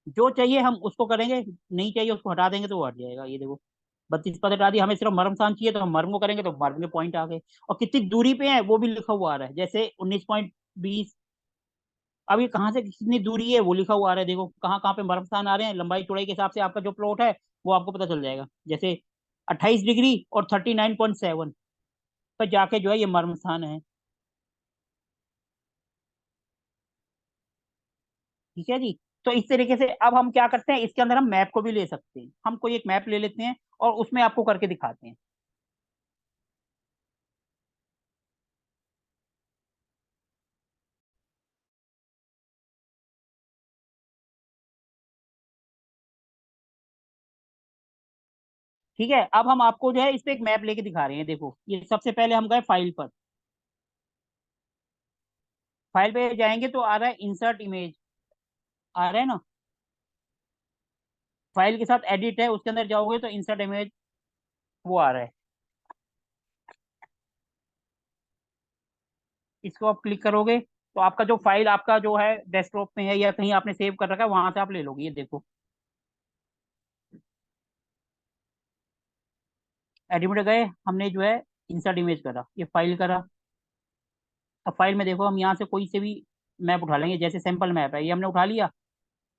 जो चाहिए हम उसको करेंगे, नहीं चाहिए उसको हटा देंगे तो वो हट जाएगा। ये देखो 32 पद हटा दिया, हमें सिर्फ मर्म स्थान चाहिए तो हम मर्म को करेंगे तो मर्म के पॉइंट आ गए। और कितनी दूरी पे है वो भी लिखा हुआ आ रहा है, जैसे 19.20, अब ये कहाँ से कितनी दूरी है वो लिखा हुआ आ रहा है, देखो कहाँ कहाँ पे मर्म स्थान आ रहे हैं, लंबाई चौड़ाई के हिसाब से आपका जो प्लॉट है वो आपको पता चल जाएगा। जैसे 28 डिग्री और 39.7 पर जाके जो है ये मर्म स्थान है। ठीक है जी। तो इस तरीके से अब हम क्या करते हैं, इसके अंदर हम मैप को भी ले सकते हैं, हम कोई एक मैप ले लेते हैं और उसमें आपको करके दिखाते हैं। ठीक है, अब हम आपको जो है इस पे एक मैप लेके दिखा रहे हैं। देखो ये सबसे पहले हम गए फाइल पर, फाइल पे जाएंगे तो आ रहा है इंसर्ट इमेज, आ रहा है ना। फाइल के साथ एडिट है, उसके अंदर जाओगे तो इंसर्ट इमेज वो आ रहा है। इसको आप क्लिक करोगे तो आपका जो फाइल आपका जो है डेस्कटॉप में है या कहीं आपने सेव कर रखा है वहां से आप ले लोगे। ये देखो एडिट में गए, हमने जो है इंसर्ट इमेज करा, ये फाइल करा। अब फाइल में देखो हम यहाँ से कोई से भी मैप उठा लेंगे, जैसे सैंपल मैप है ये हमने उठा लिया,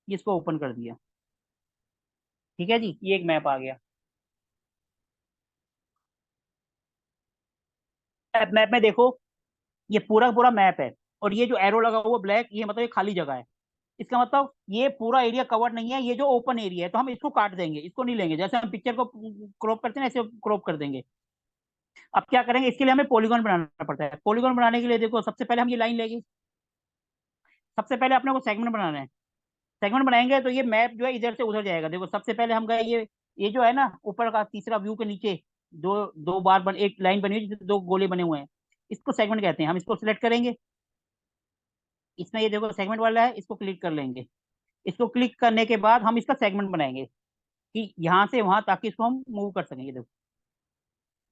ये इसको ओपन कर दिया। ठीक है जी, ये एक मैप आ गया। मैप में देखो ये पूरा पूरा मैप है, और ये जो एरो लगा हुआ ब्लैक, ये मतलब ये खाली जगह है। इसका मतलब ये पूरा एरिया कवर नहीं है, ये जो ओपन एरिया है, तो हम इसको काट देंगे, इसको नहीं लेंगे। जैसे हम पिक्चर को क्रॉप करते हैं ऐसे क्रॉप कर देंगे। अब क्या करेंगे, इसके लिए हमें पॉलीगॉन बनाना पड़ता है। पॉलीगॉन बनाने के लिए देखो सबसे पहले हम ये लाइन लेंगे, सबसे पहले अपने को सेगमेंट बनाना है। सेगमेंट बनाएंगे तो ये मैप जो है इधर से उधर जाएगा। देखो सबसे पहले हम गए, ये जो है ना ऊपर का तीसरा व्यू के नीचे दो दो बार एक लाइन बनी हुई है जिसमें दो गोले बने हुए हैं, इसको सेगमेंट कहते हैं। हम इसको सिलेक्ट करेंगे, इसमें ये देखो सेगमेंट वाला है, इसको क्लिक कर लेंगे। इसको क्लिक करने के बाद हम इसका सेगमेंट बनाएंगे कि यहाँ से वहां, ताकि इसको हम मूव कर सकेंगे। देखो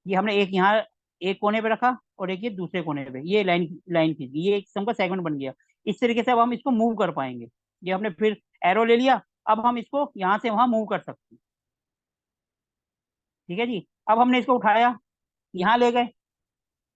ये हमने एक यहाँ एक कोने पे रखा और एक ये दूसरे कोने पे, ये लाइन लाइन खींच गई, ये एक किस्म का सेगमेंट बन गया। इस तरीके से अब हम इसको मूव कर पाएंगे। ये हमने फिर एरो ले लिया, अब हम इसको यहाँ से वहां मूव कर सकते हैं। ठीक है जी, अब हमने इसको उठाया, यहाँ ले गए।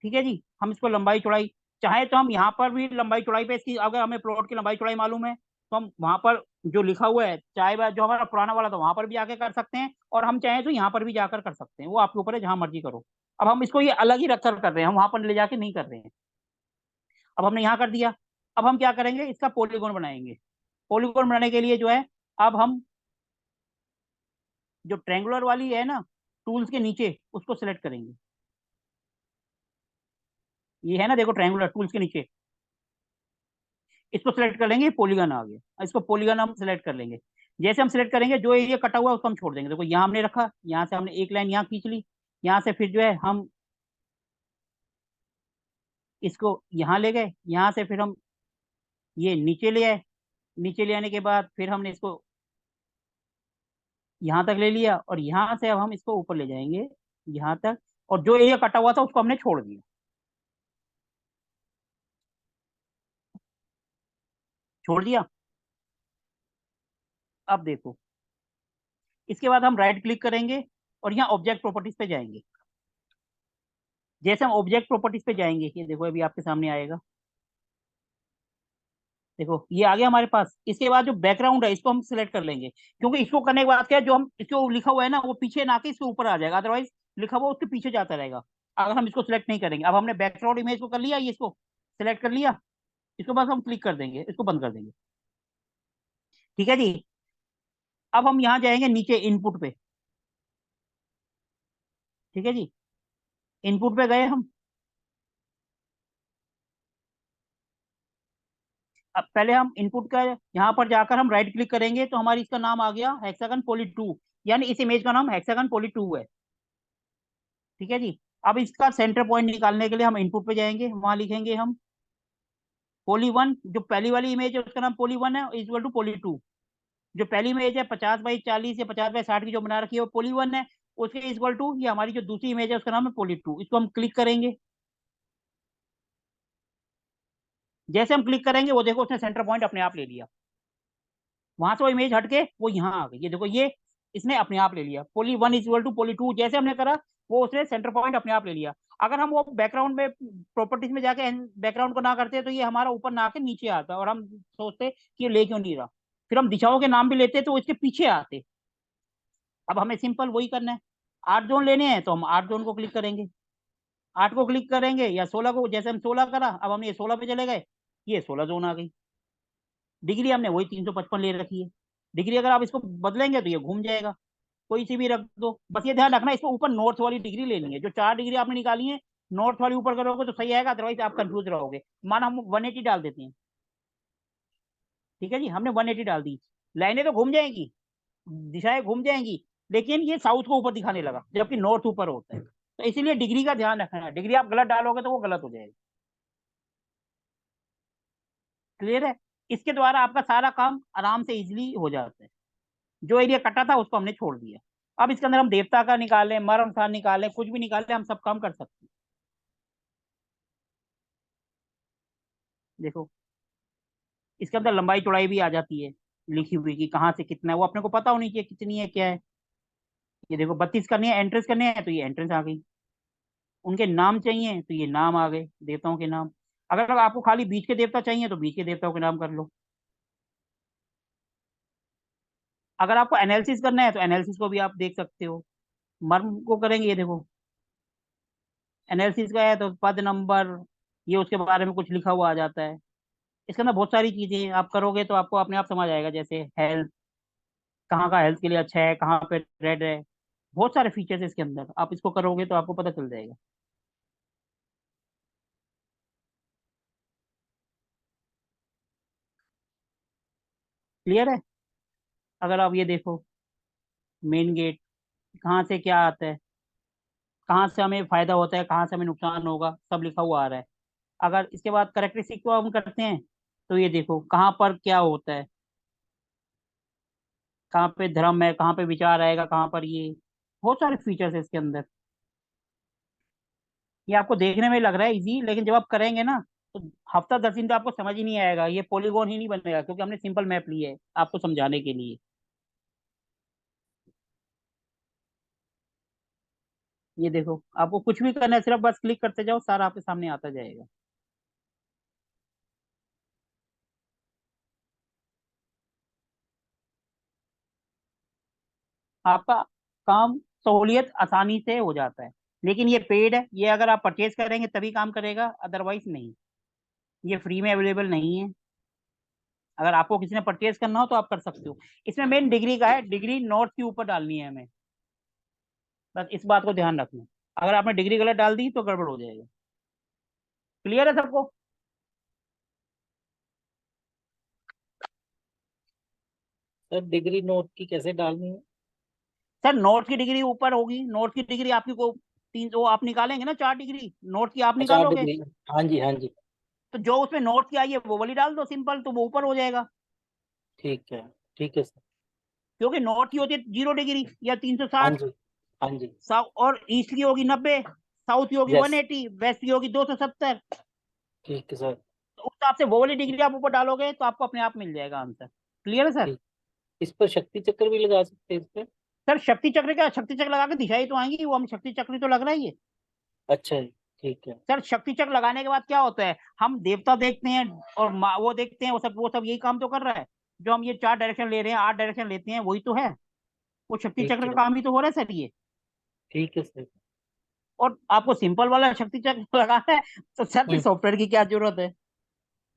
ठीक है जी, हम इसको लंबाई चौड़ाई, चाहे तो हम यहाँ पर भी लंबाई चौड़ाई पे इसकी, अगर हमें प्लॉट की लंबाई चौड़ाई मालूम है तो हम वहां पर जो लिखा हुआ है, चाहे वह जो हमारा पुराना वाला था वहां पर भी आके कर सकते हैं, और हम चाहें तो यहाँ पर भी जाकर कर सकते हैं, वो आपके ऊपर है, जहां मर्जी करो। अब हम इसको ये अलग ही रखकर कर रहे हैं, हम वहां पर ले जाके नहीं कर रहे हैं। अब हमने यहाँ कर दिया, अब हम क्या करेंगे, इसका पॉलीगॉन बनाएंगे। पॉलीगॉन बनाने के लिए जो है, अब हम जो ट्रेंगुलर वाली है ना टूल्स के नीचे, उसको सिलेक्ट करेंगे। ये है ना, देखो ट्रायंगुलर टूल्स के नीचे, इसको सिलेक्ट कर लेंगे, पॉलीगन आ गया। इसको पॉलीगन हम सिलेक्ट कर लेंगे। जैसे हम सिलेक्ट करेंगे, जो एरिया कटा हुआ है उसको हम छोड़ देंगे। देखो यहाँ हमने रखा, यहाँ से हमने एक लाइन यहाँ खींच ली, यहाँ से फिर जो है हम इसको यहाँ ले गए, यहाँ से फिर हम ये नीचे ले आए। नीचे ले आने के बाद फिर हमने इसको यहाँ तक ले लिया, और यहाँ से अब हम इसको ऊपर ले जाएंगे यहाँ तक, और जो एरिया कटा हुआ था उसको हमने छोड़ दिया। छोड़ दिया। अब देखो इसके बाद हम राइट क्लिक करेंगे और यहाँ ऑब्जेक्ट प्रॉपर्टीज पे जाएंगे। जैसे हम ऑब्जेक्ट प्रॉपर्टीज पे जाएंगे, ये देखो अभी आपके सामने आएगा, देखो ये आ गया हमारे पास। इसके बाद जो बैकग्राउंड है इसको हम सिलेक्ट कर लेंगे, क्योंकि इसको करने के बाद क्या है, जो हम इसको लिखा हुआ है ना वो पीछे ना के इसके ऊपर आ जाएगा, अदरवाइज लिखा हुआ उसके पीछे जाता रहेगा अगर हम इसको सिलेक्ट नहीं करेंगे। अब हमने बैकग्राउंड इमेज को कर लिया, ये इसको सिलेक्ट कर लिया, इसको बस हम क्लिक कर देंगे, इसको बंद कर देंगे। ठीक है जी, अब हम यहाँ जाएंगे नीचे इनपुट पे। ठीक है जी, इनपुट पे गए हम। अब पहले हम इनपुट का यहाँ पर जाकर हम राइट क्लिक करेंगे तो हमारी इसका नाम आ गया हेक्सागन पॉली 2, यानी इस इमेज का नाम हेक्सागन पॉली 2 है। ठीक है जी, अब इसका सेंटर पॉइंट निकालने के लिए हम इनपुट पे जाएंगे, वहां लिखेंगे हम पॉली 1, जो पहली वाली इमेज है उसका नाम पॉली 1 है, इक्वल टू पॉली 2। जो पहली इमेज है 50x40 या 50x60 की जो बना रखी है वो पॉली 1 है, उसके इक्वल टू ये हमारी जो दूसरी इमेज है उसका नाम है पॉली 2। इसको हम क्लिक करेंगे। जैसे हम क्लिक करेंगे वो देखो उसने सेंटर पॉइंट अपने आप ले लिया, वहां से वो इमेज हटके वो यहाँ आ गई। ये देखो ये इसने अपने आप ले लिया, पॉली 1 इक्वल टू पॉली 2 जैसे हमने करा वो उसने सेंटर पॉइंट अपने आप ले लिया। अगर हम वो बैकग्राउंड में प्रॉपर्टीज में जाके बैकग्राउंड को ना करते तो ये हमारा ऊपर ना आके नीचे आता और हम सोचते कि ये ले क्यों नहीं रहा, फिर हम दिशाओं के नाम भी लेते तो इसके पीछे आते। अब हमें सिंपल वही करना है, 8 जोन लेने हैं तो हम 8 जोन को क्लिक करेंगे, 8 को क्लिक करेंगे या 16 को, जैसे हम 16 करा, अब हम ये 16 पे चले गए, ये 16 जोन आ गई। डिग्री हमने वही 355 ले रखी है। डिग्री अगर आप इसको बदलेंगे तो ये घूम जाएगा, कोई सी भी रख दो। बस ये ध्यान रखना इसको ऊपर नॉर्थ वाली डिग्री लेनी है, जो 4 डिग्री आपने निकाली है नॉर्थ वाली ऊपर करोगे तो सही आएगा, अदरवाइज आप कंफ्यूज रहोगे। माना हम 180 डाल देते हैं, ठीक है जी, हमने 180 डाल दी, लाइनें तो घूम जाएंगी, दिशाएं घूम जाएंगी, लेकिन ये साउथ को ऊपर दिखाने लगा जबकि नॉर्थ ऊपर होता है। तो इसीलिए डिग्री का ध्यान रखना है, डिग्री आप गलत डालोगे तो वो गलत हो जाएगा। क्लियर है? इसके द्वारा आपका सारा काम आराम से इजीली हो जाता है। जो एरिया कटा था उसको हमने छोड़ दिया। अब इसके अंदर हम देवता का निकालें, मर्म स्थान निकालें, कुछ भी निकालें, हम सब काम कर सकते हैं। देखो इसके अंदर लंबाई चौड़ाई भी आ जाती है लिखी हुई कि कहाँ से कितना है, वो अपने को पता होनी चाहिए कितनी है क्या है। ये देखो 32 करनी है, एंट्रेंस करने हैं तो ये एंट्रेंस आ गई। उनके नाम चाहिए तो ये नाम आ गए, देवताओं के नाम। अगर आपको खाली बीच के देवता चाहिए तो बीच के देवताओं के नाम कर लो। अगर आपको एनालिसिस करना है तो एनालिसिस को भी आप देख सकते हो। मर्म को करेंगे, ये देखो एनालिसिस का है तो पद नंबर, ये उसके बारे में कुछ लिखा हुआ आ जाता है। इसके अंदर बहुत सारी चीजें आप करोगे तो आपको अपने आप समझ आएगा, जैसे हेल्थ, कहाँ का हेल्थ के लिए अच्छा है, कहाँ पे रेड है, बहुत सारे फीचर्स इसके अंदर। आप इसको करोगे तो आपको पता चल जाएगा। क्लियर है? अगर आप ये देखो मेन गेट, कहाँ से क्या आता है, कहाँ से हमें फायदा होता है, कहाँ से हमें नुकसान होगा, सब लिखा हुआ आ रहा है। अगर इसके बाद करेक्टरिस्टिक को हम करते हैं तो ये देखो कहाँ पर क्या होता है, कहाँ पे धर्म है, कहाँ पे विचार आएगा, कहाँ पर ये बहुत सारे फीचर्स है इसके अंदर। ये आपको देखने में लग रहा है इजी, लेकिन जब आप करेंगे ना तो हफ्ता 10 दिन तो आपको समझ ही नहीं आएगा, ये पॉलीगॉन ही नहीं बनेगा, क्योंकि हमने सिंपल मैप ली है आपको समझाने के लिए। ये देखो आपको कुछ भी करना है, सिर्फ बस क्लिक करते जाओ, सारा आपके सामने आता जाएगा। आपका काम सहूलियत आसानी से हो जाता है। लेकिन ये पेड है, ये अगर आप परचेज करेंगे तभी काम करेगा, अदरवाइज नहीं। ये फ्री में अवेलेबल नहीं है। अगर आपको किसी ने परचेज करना हो तो आप कर सकते हो। इसमें मेन डिग्री का है, डिग्री नॉर्थ के ऊपर डालनी है हमें, बस इस बात को ध्यान रखना। अगर आपने डिग्री गलत डाल दी तो गड़बड़ हो जाएगा। क्लियर है सबको? सर डिग्री नोट की कैसे डालनी है? सर नॉर्थ की डिग्री ऊपर होगी, नॉर्थ की डिग्री आपकी को 3, वो आप निकालेंगे ना 4 डिग्री नॉर्थ की आप अच्छा निकालोगे, डिग्री, हाँ जी हाँ जी, तो जो उसमें नॉर्थ की आई है वो वाली डाल दो सिंपल, तो वो ऊपर हो जाएगा। ठीक है, ठीक है सर। क्योंकि नॉर्थ की होती है 0 डिग्री या हाँ 360, जी हाँ जी। साउथ और ईस्ट की होगी 90, साउथ की होगी यस, 180, वेस्ट की होगी 270। ठीक है सर। तो उस हिसाब से वो वाली डिग्री आप ऊपर डालोगे तो आपको अपने आप मिल जाएगा आंसर। क्लियर है सर? ठीक, इस पर शक्ति चक्र भी लगा सकते हैं इस पे? सर शक्ति चक्र क्या, शक्ति चक्र लगा के दिशाएं तो आएंगी, वो हम शक्ति चक्र ही तो लग रहा है ये। अच्छा जी, ठीक है। सर शक्ति चक्र लगाने के बाद क्या होता है, हम देवता देखते हैं और वो देखते हैं, वो सब यही काम तो कर रहा है। जो हम ये 4 डायरेक्शन ले रहे हैं, 8 डायरेक्शन लेते हैं, वही तो है, वो शक्ति ठीक चक्र का है, काम ही तो हो रहा है सर ये। ठीक है सर। और आपको सिंपल वाला शक्ति चक्र लगाना है तो सर फिर हम्म, सॉफ्टवेयर की क्या जरूरत है।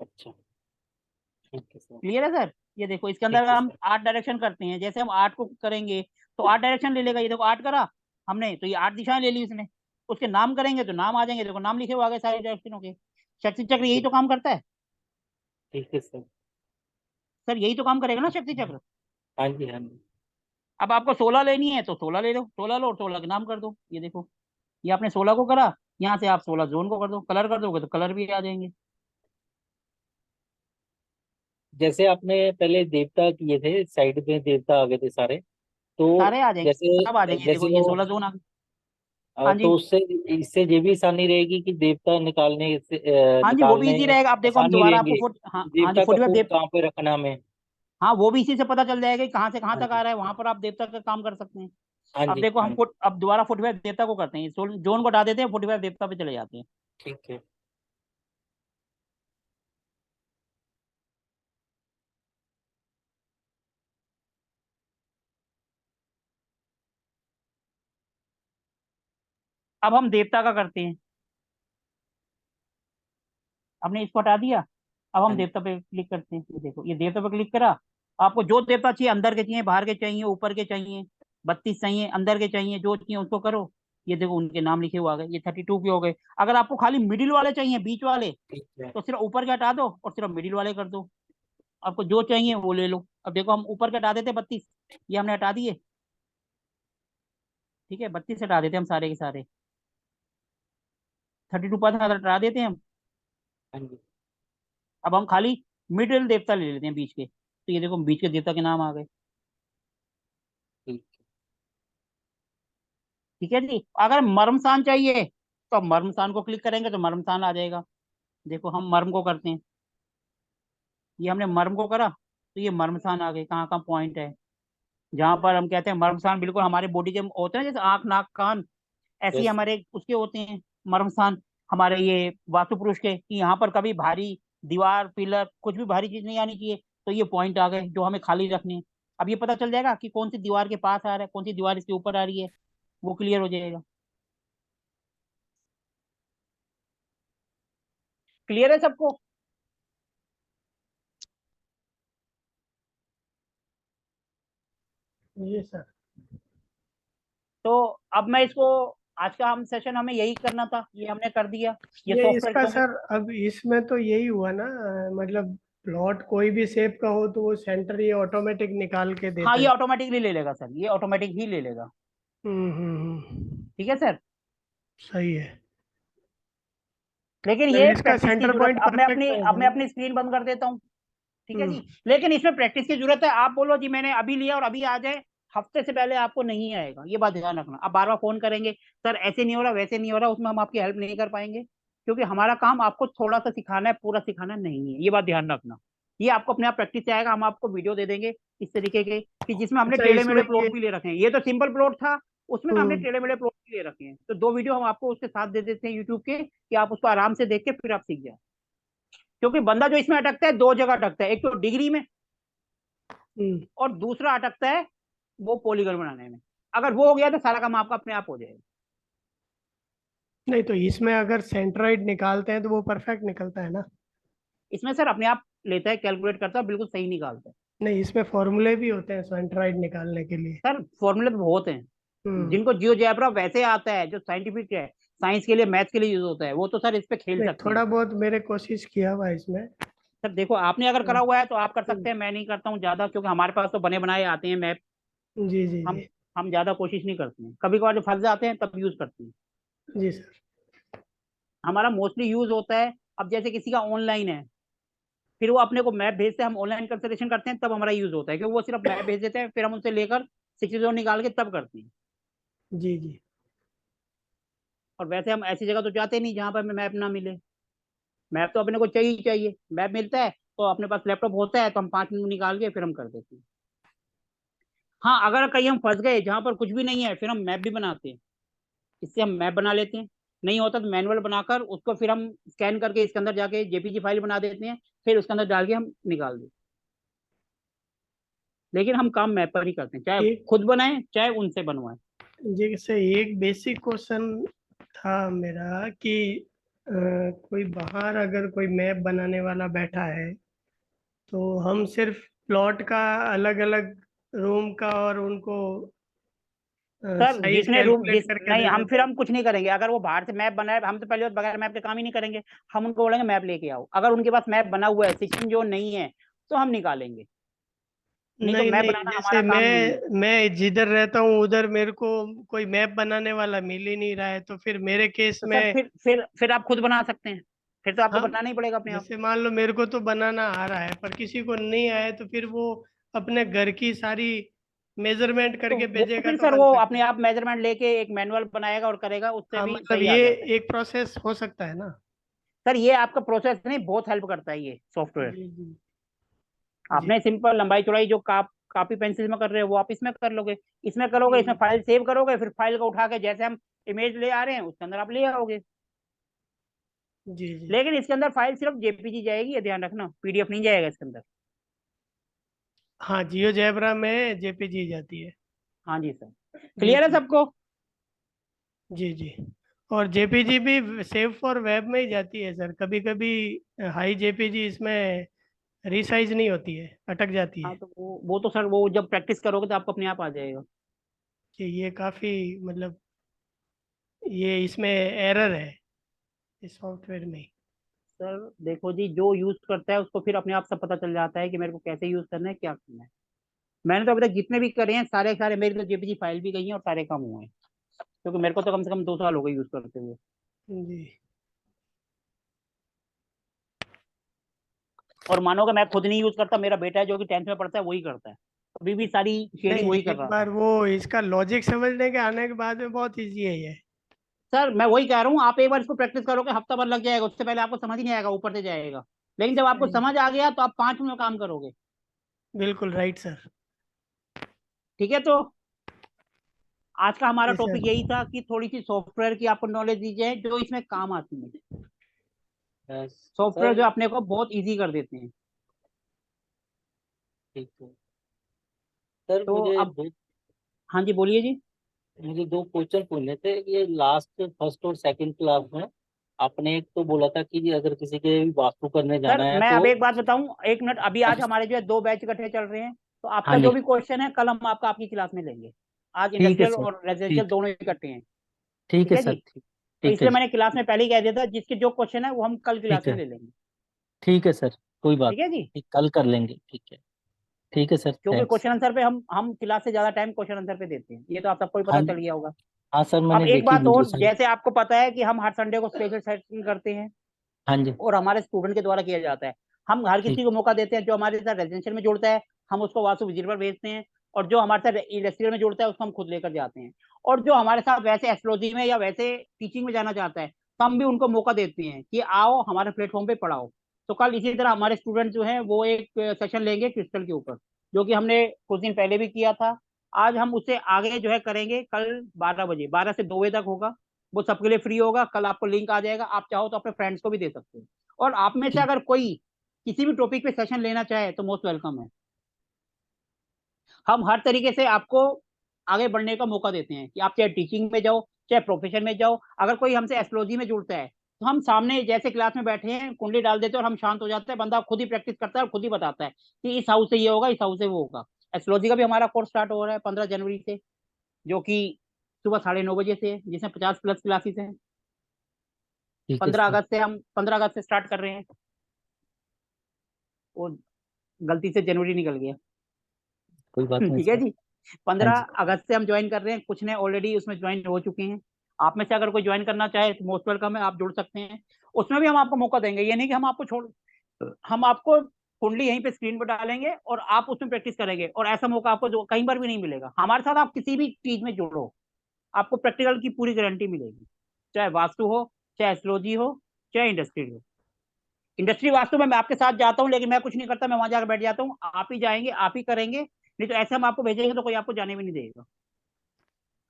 अच्छा, ठीक है सर। क्लियर है सर? ये देखो इसके अंदर ठीक अगर है हम सर। 8 डायरेक्शन करते हैं, जैसे हम 8 को करेंगे तो 8 डायरेक्शन ले लेगा। ये देखो 8 करा हमने तो ये 8 दिशाएं ले ली उसने। उसके नाम करेंगे तो नाम आ जाएंगे, देखो नाम लिखे हुए आ गए सारे डायरेक्शनों के। शक्ति चक्र यही ठीक, तो काम करता है ठीक है सर। सर, यही तो काम करेगा ना शक्ति चक्र। हाँ जी हाँ जी। अब आपको 16 लेनी है तो 16 ले लो, 16 लो और 16 के नाम कर दो। ये देखो ये आपने 16 को करा, यहाँ से आप 16 जोन को कर दो, कलर कर दोगे तो कलर भी आ जाएंगे। जैसे आपने पहले देवता किए थे, साइड में देवता आ गए थे सारे, तो सारे आ जाएंगे, सब आ जैसे जाएंगे। देखो जैसे ये वो 16 जोन आ गए। हाँ तो जी, उससे इससे ये भी आसानी रहेगी कि देवता निकालने से हाँ जी, वो भी निकालने इजी रहेगा। अब देखो हम आसानी दोबारा आपको रहेंगे, हाँ हाँ जी देवता का 45 फूट देवता, कहाँ पे रखना हमें। हाँ वो भी इसी से पता चल जाएगा कि कहाँ से कहाँ हाँ तक आ जी रहा है, वहां पर आप देवता का काम कर सकते हैं। हाँ अब जी। देखो हम अब दोबारा 45 देवता को करते हैं, जोन को हटा देते हैं, 45 देवता पे चले जाते हैं। ठीक है। अब हम देवता का करते हैं, हमने इसको हटा दिया। अब हम हाँ जी। देवता पे क्लिक करते हैं, ये देखो ये देवता पे क्लिक करा। आपको जो देवता चाहिए, अंदर के चाहिए, बाहर के चाहिए, ऊपर के चाहिए, 32 चाहिए, अंदर के चाहिए, जो चाहिए उसको करो। ये देखो उनके नाम लिखे हुए आ गए, ये 32 के हो गए। अगर आपको खाली मिडिल वाले चाहिए, बीच वाले, ठीक है। तो सिर्फ ऊपर के हटा दो और सिर्फ मिडिल वाले कर दो। आपको जो चाहिए वो ले लो। अब देखो हम ऊपर के हटा देते 32, ये हमने हटा दिए। ठीक है, 32 हटा देते हम सारे के सारे, 32 पर हटा देते हैं हम। हाँ जी। अब हम खाली मिडिल देवता ले लेते हैं, बीच के। तो ये देखो बीच के देवता के नाम आ गए। ठीक ठीक है जी। अगर मर्मसान चाहिए तो हम मर्मसान को क्लिक करेंगे तो मर्मसान आ जाएगा। देखो हम मर्म को करते हैं, ये हमने मर्म को करा तो ये मर्मसान आ गए। कहाँ कहाँ पॉइंट है जहां पर हम कहते हैं मर्मसान, बिल्कुल हमारे बॉडी के होते हैं जैसे आंख नाक कान, ऐसे ही यस। हमारे उसके होते हैं मर्मस्थान, हमारे ये वास्तु पुरुष के, कि यहाँ पर कभी भारी दीवार पिलर कुछ भी भारी चीज नहीं आनी चाहिए। तो ये पॉइंट आ गए जो हमें खाली रखने हैं। अब ये पता चल जाएगा कि कौन सी दीवार के पास आ रहा है, कौन सी दीवार इसके ऊपर आ रही है, वो क्लियर हो जाएगा। क्लियर है सबको? ये सर। तो अब मैं इसको, आज का हम सेशन हमें यही करना था, ये हमने कर दिया। ये ये सॉफ्टवेयर इसका जो सर अब इसमें तो यही हुआ ना, मतलब प्लॉट कोई भी शेप का हो तो वो सेंटर ये ऑटोमेटिक निकाल के हाँ देता ये है। ऑटोमेटिकली ले लेगा सर, ये ऑटोमेटिक ही ले लेगा। हम्म। ठीक है सर। सही है। लेकिन मतलब ये इसका प्रैक्टिस की सेंटर जरूरत पॉइंट है। परफेक्ट है अब मैं ऐसा ना? अपनी स्क्रीन बंद कर देता हूँ। ठीक है हम्म। जी। लेकिन इसमें प्रैक्टिस की जरूरत है। आप बोलो जी मैंने अभी लिया और अभी आ जाए, हफ्ते से पहले आपको नहीं आएगा, ये बात ध्यान रखना। आप बार बार फोन करेंगे, सर ऐसे नहीं हो रहा वैसे नहीं हो रहा, उसमें हम आपकी हेल्प नहीं कर पाएंगे, क्योंकि हमारा काम आपको थोड़ा सा सिखाना है, पूरा सिखाना नहीं है, ये बात ध्यान रखना। ये आपको अपने आप प्रैक्टिस से आएगा। हम आपको वीडियो दे देंगे इस तरीके के, कि जिसमें हमने अच्छा टेढ़े इसमें मेढ़े ये। प्लॉट भी ले रखे हैं। ये तो सिंपल प्लॉट था, उसमें हमने हम्म। टेढ़े मेढ़े प्लॉट भी ले रखे हैं। तो 2 वीडियो हम आपको उसके साथ दे देते हैं यूट्यूब के, कि आप उसको आराम से देख के फिर आप सीख जाए। क्योंकि बंदा जो इसमें अटकता है, 2 जगह अटकता है, एक तो डिग्री में हम्म। और दूसरा अटकता है वो पॉलीगन बनाने में। अगर वो हो गया तो सारा काम आपका अपने आप हो जाएगा। नहीं तो इसमें अगर सेंट्रोइड निकालते हैं तो वो परफेक्ट निकलता है ना? इसमें सर अपने आप लेता है, कैलकुलेट करता है, बिल्कुल सही निकालता है। नहीं इसमें फॉर्मूले भी होते हैं सेंट्रोइड निकालने के लिए। सर फॉर्मूले तो बहुत हैं। हम्म। जिनको जियोजेब्रा वैसे आता है, जो साइंटिफिक है, साइंस के लिए मैथ्स के लिए यूज होता है, वो तो सर इस पे खेल नहीं सकते हैं। थोड़ा बहुत मेरे कोशिश किया हुआ है इसमें। सर देखो आपने अगर करा हम्म। हुआ है तो आप कर सकते हम्म। हैं, मैं नहीं करता हूँ ज्यादा, क्योंकि हमारे पास तो बने बनाए आते हैं मैप। जी जी हम जी। हम ज्यादा कोशिश नहीं करते हैं, कभी कभार जो फंस जाते हैं तब यूज करते हैं। जी सर। हमारा मोस्टली यूज होता है, अब जैसे किसी का ऑनलाइन है, फिर वो अपने को मैप भेजते हैं, हम ऑनलाइन कंसल्टेशन करते हैं, तब हमारा यूज होता है, क्योंकि वो सिर्फ मैप भेज देते हैं, फिर हम उनसे लेकर 60 निकाल के तब करते हैं। जी जी। और वैसे हम ऐसी जगह तो जाते नहीं जहां पर हमें मैप ना मिले। मैप तो अपने को चाहिए ही चाहिए। मैप मिलता है तो अपने पास लैपटॉप होता है, तो हम 5 मिनट निकाल के फिर हम कर देते हैं। हाँ अगर कहीं हम फंस गए जहां पर कुछ भी नहीं है, फिर हम मैप भी बनाते हैं। इससे हम मैप बना लेते हैं। नहीं होता तो मैनुअल बनाकर उसको फिर हम स्कैन करके इसके अंदर जाके जेपीजी फाइल बना देते हैं, फिर उसके अंदर डाल के हम निकाल देते हैं। लेकिन हम काम मैप पर ही करते हैं, चाहे एक खुद बनाएं चाहे उनसे बनवाएं। जैसे एक बेसिक क्वेश्चन था मेरा कि कोई बाहर अगर कोई मैप बनाने वाला बैठा है तो हम सिर्फ प्लॉट का अलग अलग रूम का और उनको सर साइज जिसने रूम कैलकुलेट जिस करके नहीं, दे हम देते फिर हैं। हम कुछ नहीं करेंगे। अगर वो बाहर से मैप बनाए, हम तो पहले बगैर मैप के काम ही नहीं करेंगे। हम उनको बोलेंगे मैप लेके आओ, अगर उनके पास मैप बना हुआ है, 16 जो नहीं है, तो हम निकालेंगे। नहीं तो नहीं मैप नहीं बनाना जैसे हमारा काम नहीं है। मैं जिधर रहता हूँ उधर मेरे को कोई मैप बनाने वाला मिल ही नहीं रहा है तो फिर मेरे केस तो सर में। फिर आप खुद बना सकते हैं, फिर तो आपको हाँ बनाना ही पड़ेगा अपने आप। जैसे मान लो मेरे को तो बनाना आ रहा है पर किसी को नहीं आया तो फिर वो अपने घर की सारी मेजरमेंट तो करके वो भेजेगा फिर तो सर बन वो सकता अपने है। आप मेजरमेंट लेके एक मैनुअल बनाएगा और करेगा, उससे हाँ भी मतलब सही आ ये जाता है। एक प्रोसेस हो सकता है ना? सर ये आपका प्रोसेस नहीं, बहुत हेल्प करता है ये सॉफ्टवेयर। जी जी। जी। आपने सिंपल लंबाई चौड़ाई जो कॉपी पेंसिल में कर रहे हो वो आप इसमें कर लोगे, इसमें करोगे, इसमें फाइल सेव करोगे, फिर फाइल को उठा के जैसे हम इमेज ले आ रहे हैं उसके अंदर आप ले आओगे। जी जी। लेकिन इसके अंदर फाइल सिर्फ जेपीजी जाएगी, ये ध्यान रखना, पीडीएफ नहीं जाएगा इसके अंदर। हाँ, जियोजेब्रा में जेपीजी जाती है। हाँ जी सर, क्लियर है सबको? जी जी। और जेपीजी भी सेव फॉर वेब में ही जाती है सर, कभी कभी हाई जेपीजी इसमें रिसाइज नहीं होती है, अटक जाती हाँ है। तो वो तो सर वो जब प्रैक्टिस करोगे तो आपको अपने आप आ जाएगा। कि ये काफ़ी मतलब ये इसमें एरर है इस सॉफ्टवेयर में। सर देखो जी, जो यूज करता है उसको फिर अपने आप सब पता चल जाता है कि मेरे को कैसे यूज करना है, क्या करना है। मैंने तो अभी तक जितने भी करे हैं सारे सारे मेरी तो जेपीजी फाइल भी गई हैं और सारे काम हुए हैं, क्योंकि मेरे को तो कम से कम 2 साल हो गए यूज करते हुए। जी और मानो कि मैं खुद नहीं यूज करता, मेरा बेटा है जो कि 10th में पढ़ता है वही करता है, अभी भी सारी शेयरिंग नहीं, वही कर एक रहा था। बार वो इसका लॉजिक समझने के आने के बाद में बहुत इजी है ये। सर मैं वही कह रहा हूँ, आप एक बार इसको प्रैक्टिस करोगे हफ्ता भर लग जाएगा, उससे पहले आपको समझ ही नहीं आएगा, ऊपर से जाएगा। लेकिन जब आपको सही। समझ आ गया तो आप 5 मिनट में काम करोगे। बिल्कुल राइट सर। ठीक है, तो आज का हमारा जी सर। टॉपिक यही था कि थोड़ी सी सॉफ्टवेयर की आपको नॉलेज दी जाए जो इसमें काम आती है, सॉफ्टवेयर सर जो अपने को बहुत इजी कर देते हैं। ठीक है सर, तो अब हाँ जी बोलिए जी। मुझे 2 क्वेश्चन पूछने थे। ये लास्ट फर्स्ट और सेकंड क्लास में आपने एक तो बोला था कि जी अगर किसी के भी वास्तु करने सर जाना है मैं तो। अब एक बात बताऊं, 1 मिनट, अभी आज अब हमारे जो है 2 बैच इकट्ठे चल रहे हैं, तो आपका हाँ जो जी, भी क्वेश्चन है कल हम आपका आपकी क्लास में लेंगे। आज ठीक है इंडस्ट्रियल सर। और रेजिडेंशियल ठीक दोनों इकट्ठे हैं। ठीक ठीक है है सर। जी। ठीक तो ठीक है इसलिए जी। मैंने क्लास में पहले ही कह दिया था जिसके जो क्वेश्चन है वो हम कल क्लास ठीक में है। ले लेंगे। ठीक है सर, कोई बात ठीक है जी, नहीं, कल कर लेंगे। ठीक है। ठीक है सर, क्योंकि थैंक्स। क्वेश्चन आंसर पे हम क्लास से ज्यादा टाइम क्वेश्चन आंसर पे देते हैं, ये तो आप सबको ही हाँ पता जी। चल गया होगा। हाँ सर, अब मैंने एक देखी बात वीडियो और, सारी। जैसे आपको पता है कि हम हर संडे को स्पेशल सेशन करते हैं हाँ जी। और हमारे स्टूडेंट के द्वारा किया जाता है। हम हर ठीक। किसी को मौका देते हैं, जो हमारे साथ रेजिडेंशियल में जुड़ता है हम उसको वास्तु विजिट पर भेजते हैं, और जो हमारे साथ इंडस्ट्रियल में जुड़ता है उसको हम खुद लेकर जाते हैं। और जो हमारे साथ वैसे एस्ट्रोलॉजी में या वैसे टीचिंग में जाना चाहता है तो हम भी उनको मौका देते हैं कि आओ हमारे प्लेटफॉर्म पे पढ़ाओ। तो कल इसी तरह हमारे स्टूडेंट जो हैं वो एक सेशन लेंगे क्रिस्टल के ऊपर, जो कि हमने कुछ दिन पहले भी किया था। आज हम उससे आगे जो है करेंगे, कल 12 बजे, 12 से 2 बजे तक होगा। वो सबके लिए फ्री होगा, कल आपको लिंक आ जाएगा, आप चाहो तो अपने फ्रेंड्स को भी दे सकते हो। और आप में से ठीक। अगर कोई किसी भी टॉपिक पे सेशन लेना चाहे तो मोस्ट वेलकम है। हम हर तरीके से आपको आगे बढ़ने का मौका देते हैं कि आप चाहे टीचिंग में जाओ, चाहे प्रोफेशन में जाओ। अगर कोई हमसे एस्ट्रोलॉजी में जुड़ता है तो हम सामने जैसे क्लास में बैठे हैं कुंडली डाल देते हैं और हम शांत हो जाते हैं, बंदा खुद ही प्रैक्टिस करता है और खुद ही बताता है कि इस हाउस से ये होगा, इस हाउस से वो होगा। एस्ट्रोलॉजी का भी हमारा कोर्स स्टार्ट हो रहा है 15 जनवरी से, जो कि सुबह 9:30 बजे से है, जिसमें 50+ क्लासेस हैं। ठीक है पंद्रह सर। अगस्त से हम 15 अगस्त से स्टार्ट कर रहे हैं, और गलती से जनवरी निकल गया। कोई बात नहीं ठीक है सर। जी, हाँ पंद्रह जी। अगस्त से हम ज्वाइन कर रहे हैं, कुछ ने ऑलरेडी उसमें ज्वाइन हो चुके हैं। आप में से अगर कोई ज्वाइन करना चाहे तो मोस्ट वेलकम है, आप जुड़ सकते हैं। उसमें भी हम आपको मौका देंगे, ये नहीं कि हम आपको छोड़, हम आपको कुंडली यहीं पे स्क्रीन पर डालेंगे और आप उसमें प्रैक्टिस करेंगे, और ऐसा मौका आपको जो कहीं बार भी नहीं मिलेगा। हमारे साथ आप किसी भी चीज में जुड़ो, आपको प्रैक्टिकल की पूरी गारंटी मिलेगी, चाहे वास्तु हो, चाहे एस्ट्रोलॉजी हो, चाहे इंडस्ट्री हो। इंडस्ट्री वास्तु में मैं आपके साथ जाता हूँ, लेकिन मैं कुछ नहीं करता, मैं वहां जाकर बैठ जाता हूँ, आप ही जाएंगे, आप ही करेंगे, नहीं तो ऐसे हम आपको भेजेंगे तो कोई आपको जाने भी नहीं देगा।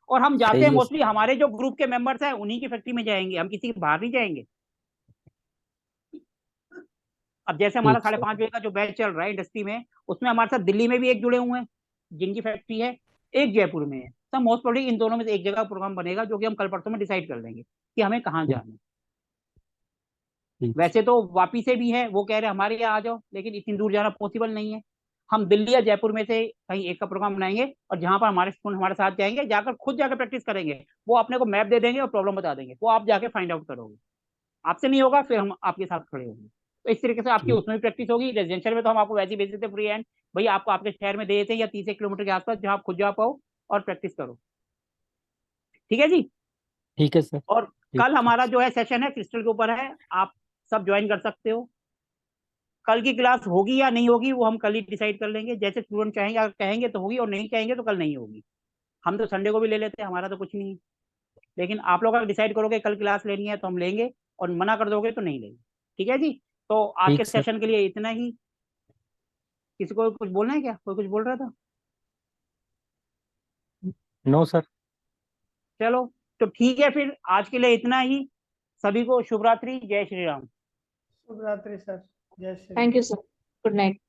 और हम जाते हैं सही है मोस्टली सर। हमारे जो ग्रुप के मेंबर्स हैं उन्हीं की फैक्ट्री में जाएंगे, हम किसी के बाहर नहीं जाएंगे। अब जैसे हमारा ठीक साढ़े सर। 5 बजे का जो बैच चल रहा है इंडस्ट्री में, उसमें हमारे साथ दिल्ली में भी एक जुड़े हुए हैं जिनकी फैक्ट्री है, एक जयपुर में है। तो मोस्ट प्रोबेबली इन दोनों में से एक जगह प्रोग्राम बनेगा, जो कि हम कल परसों में डिसाइड कर लेंगे कि हमें कहाँ ठीक। जाना है। ठीक वैसे तो वापी से भी है, वो कह रहे हैं हमारे यहाँ आ जाओ, लेकिन इतनी दूर जाना पॉसिबल नहीं है। हम दिल्ली या जयपुर में से कहीं एक का प्रोग्राम बनाएंगे, और जहां पर हमारे स्टूडेंट हमारे साथ जाएंगे, जाकर खुद जाकर प्रैक्टिस करेंगे। वो अपने को मैप दे देंगे और प्रॉब्लम बता देंगे, वो आप जाके फाइंड आउट करोगे। आपसे नहीं होगा फिर हम आपके साथ खड़े होंगे। तो इस तरीके से आपकी ठीक। उसमें भी प्रैक्टिस होगी। रेजिडेंशियल में तो हम आपको वैसे ही भेज देते फ्री हैंड, भैया आपको आपके शहर में दे देते हैं या 30 किलोमीटर के आसपास, जहाँ आप खुद जा पाओ और प्रैक्टिस करो। ठीक है जी। ठीक है सर। और ठीक कल ठीक। हमारा जो है सेशन है क्रिस्टल के ऊपर है, आप सब ज्वाइन कर सकते हो। कल की क्लास होगी या नहीं होगी वो हम कल ही डिसाइड कर लेंगे, जैसे स्टूडेंट चाहेंगे, अगर कहेंगे तो होगी और नहीं कहेंगे तो कल नहीं होगी। हम तो संडे को भी ले लेते हैं, हमारा तो कुछ नहीं है। लेकिन आप लोग अगर डिसाइड करोगे कल क्लास लेनी है तो हम लेंगे, और मना कर दोगे तो नहीं लेंगे। ठीक है जी। तो आज के ठीक सर। सेशन के लिए इतना ही। किसी को कुछ बोलना है क्या? कोई कुछ बोल रहा था? No sir. चलो तो ठीक है, फिर आज के लिए इतना ही। सभी को शुभ रात्रि, जय श्री राम। शुभ रात्रि सर, जय Shri thank you sir, good night.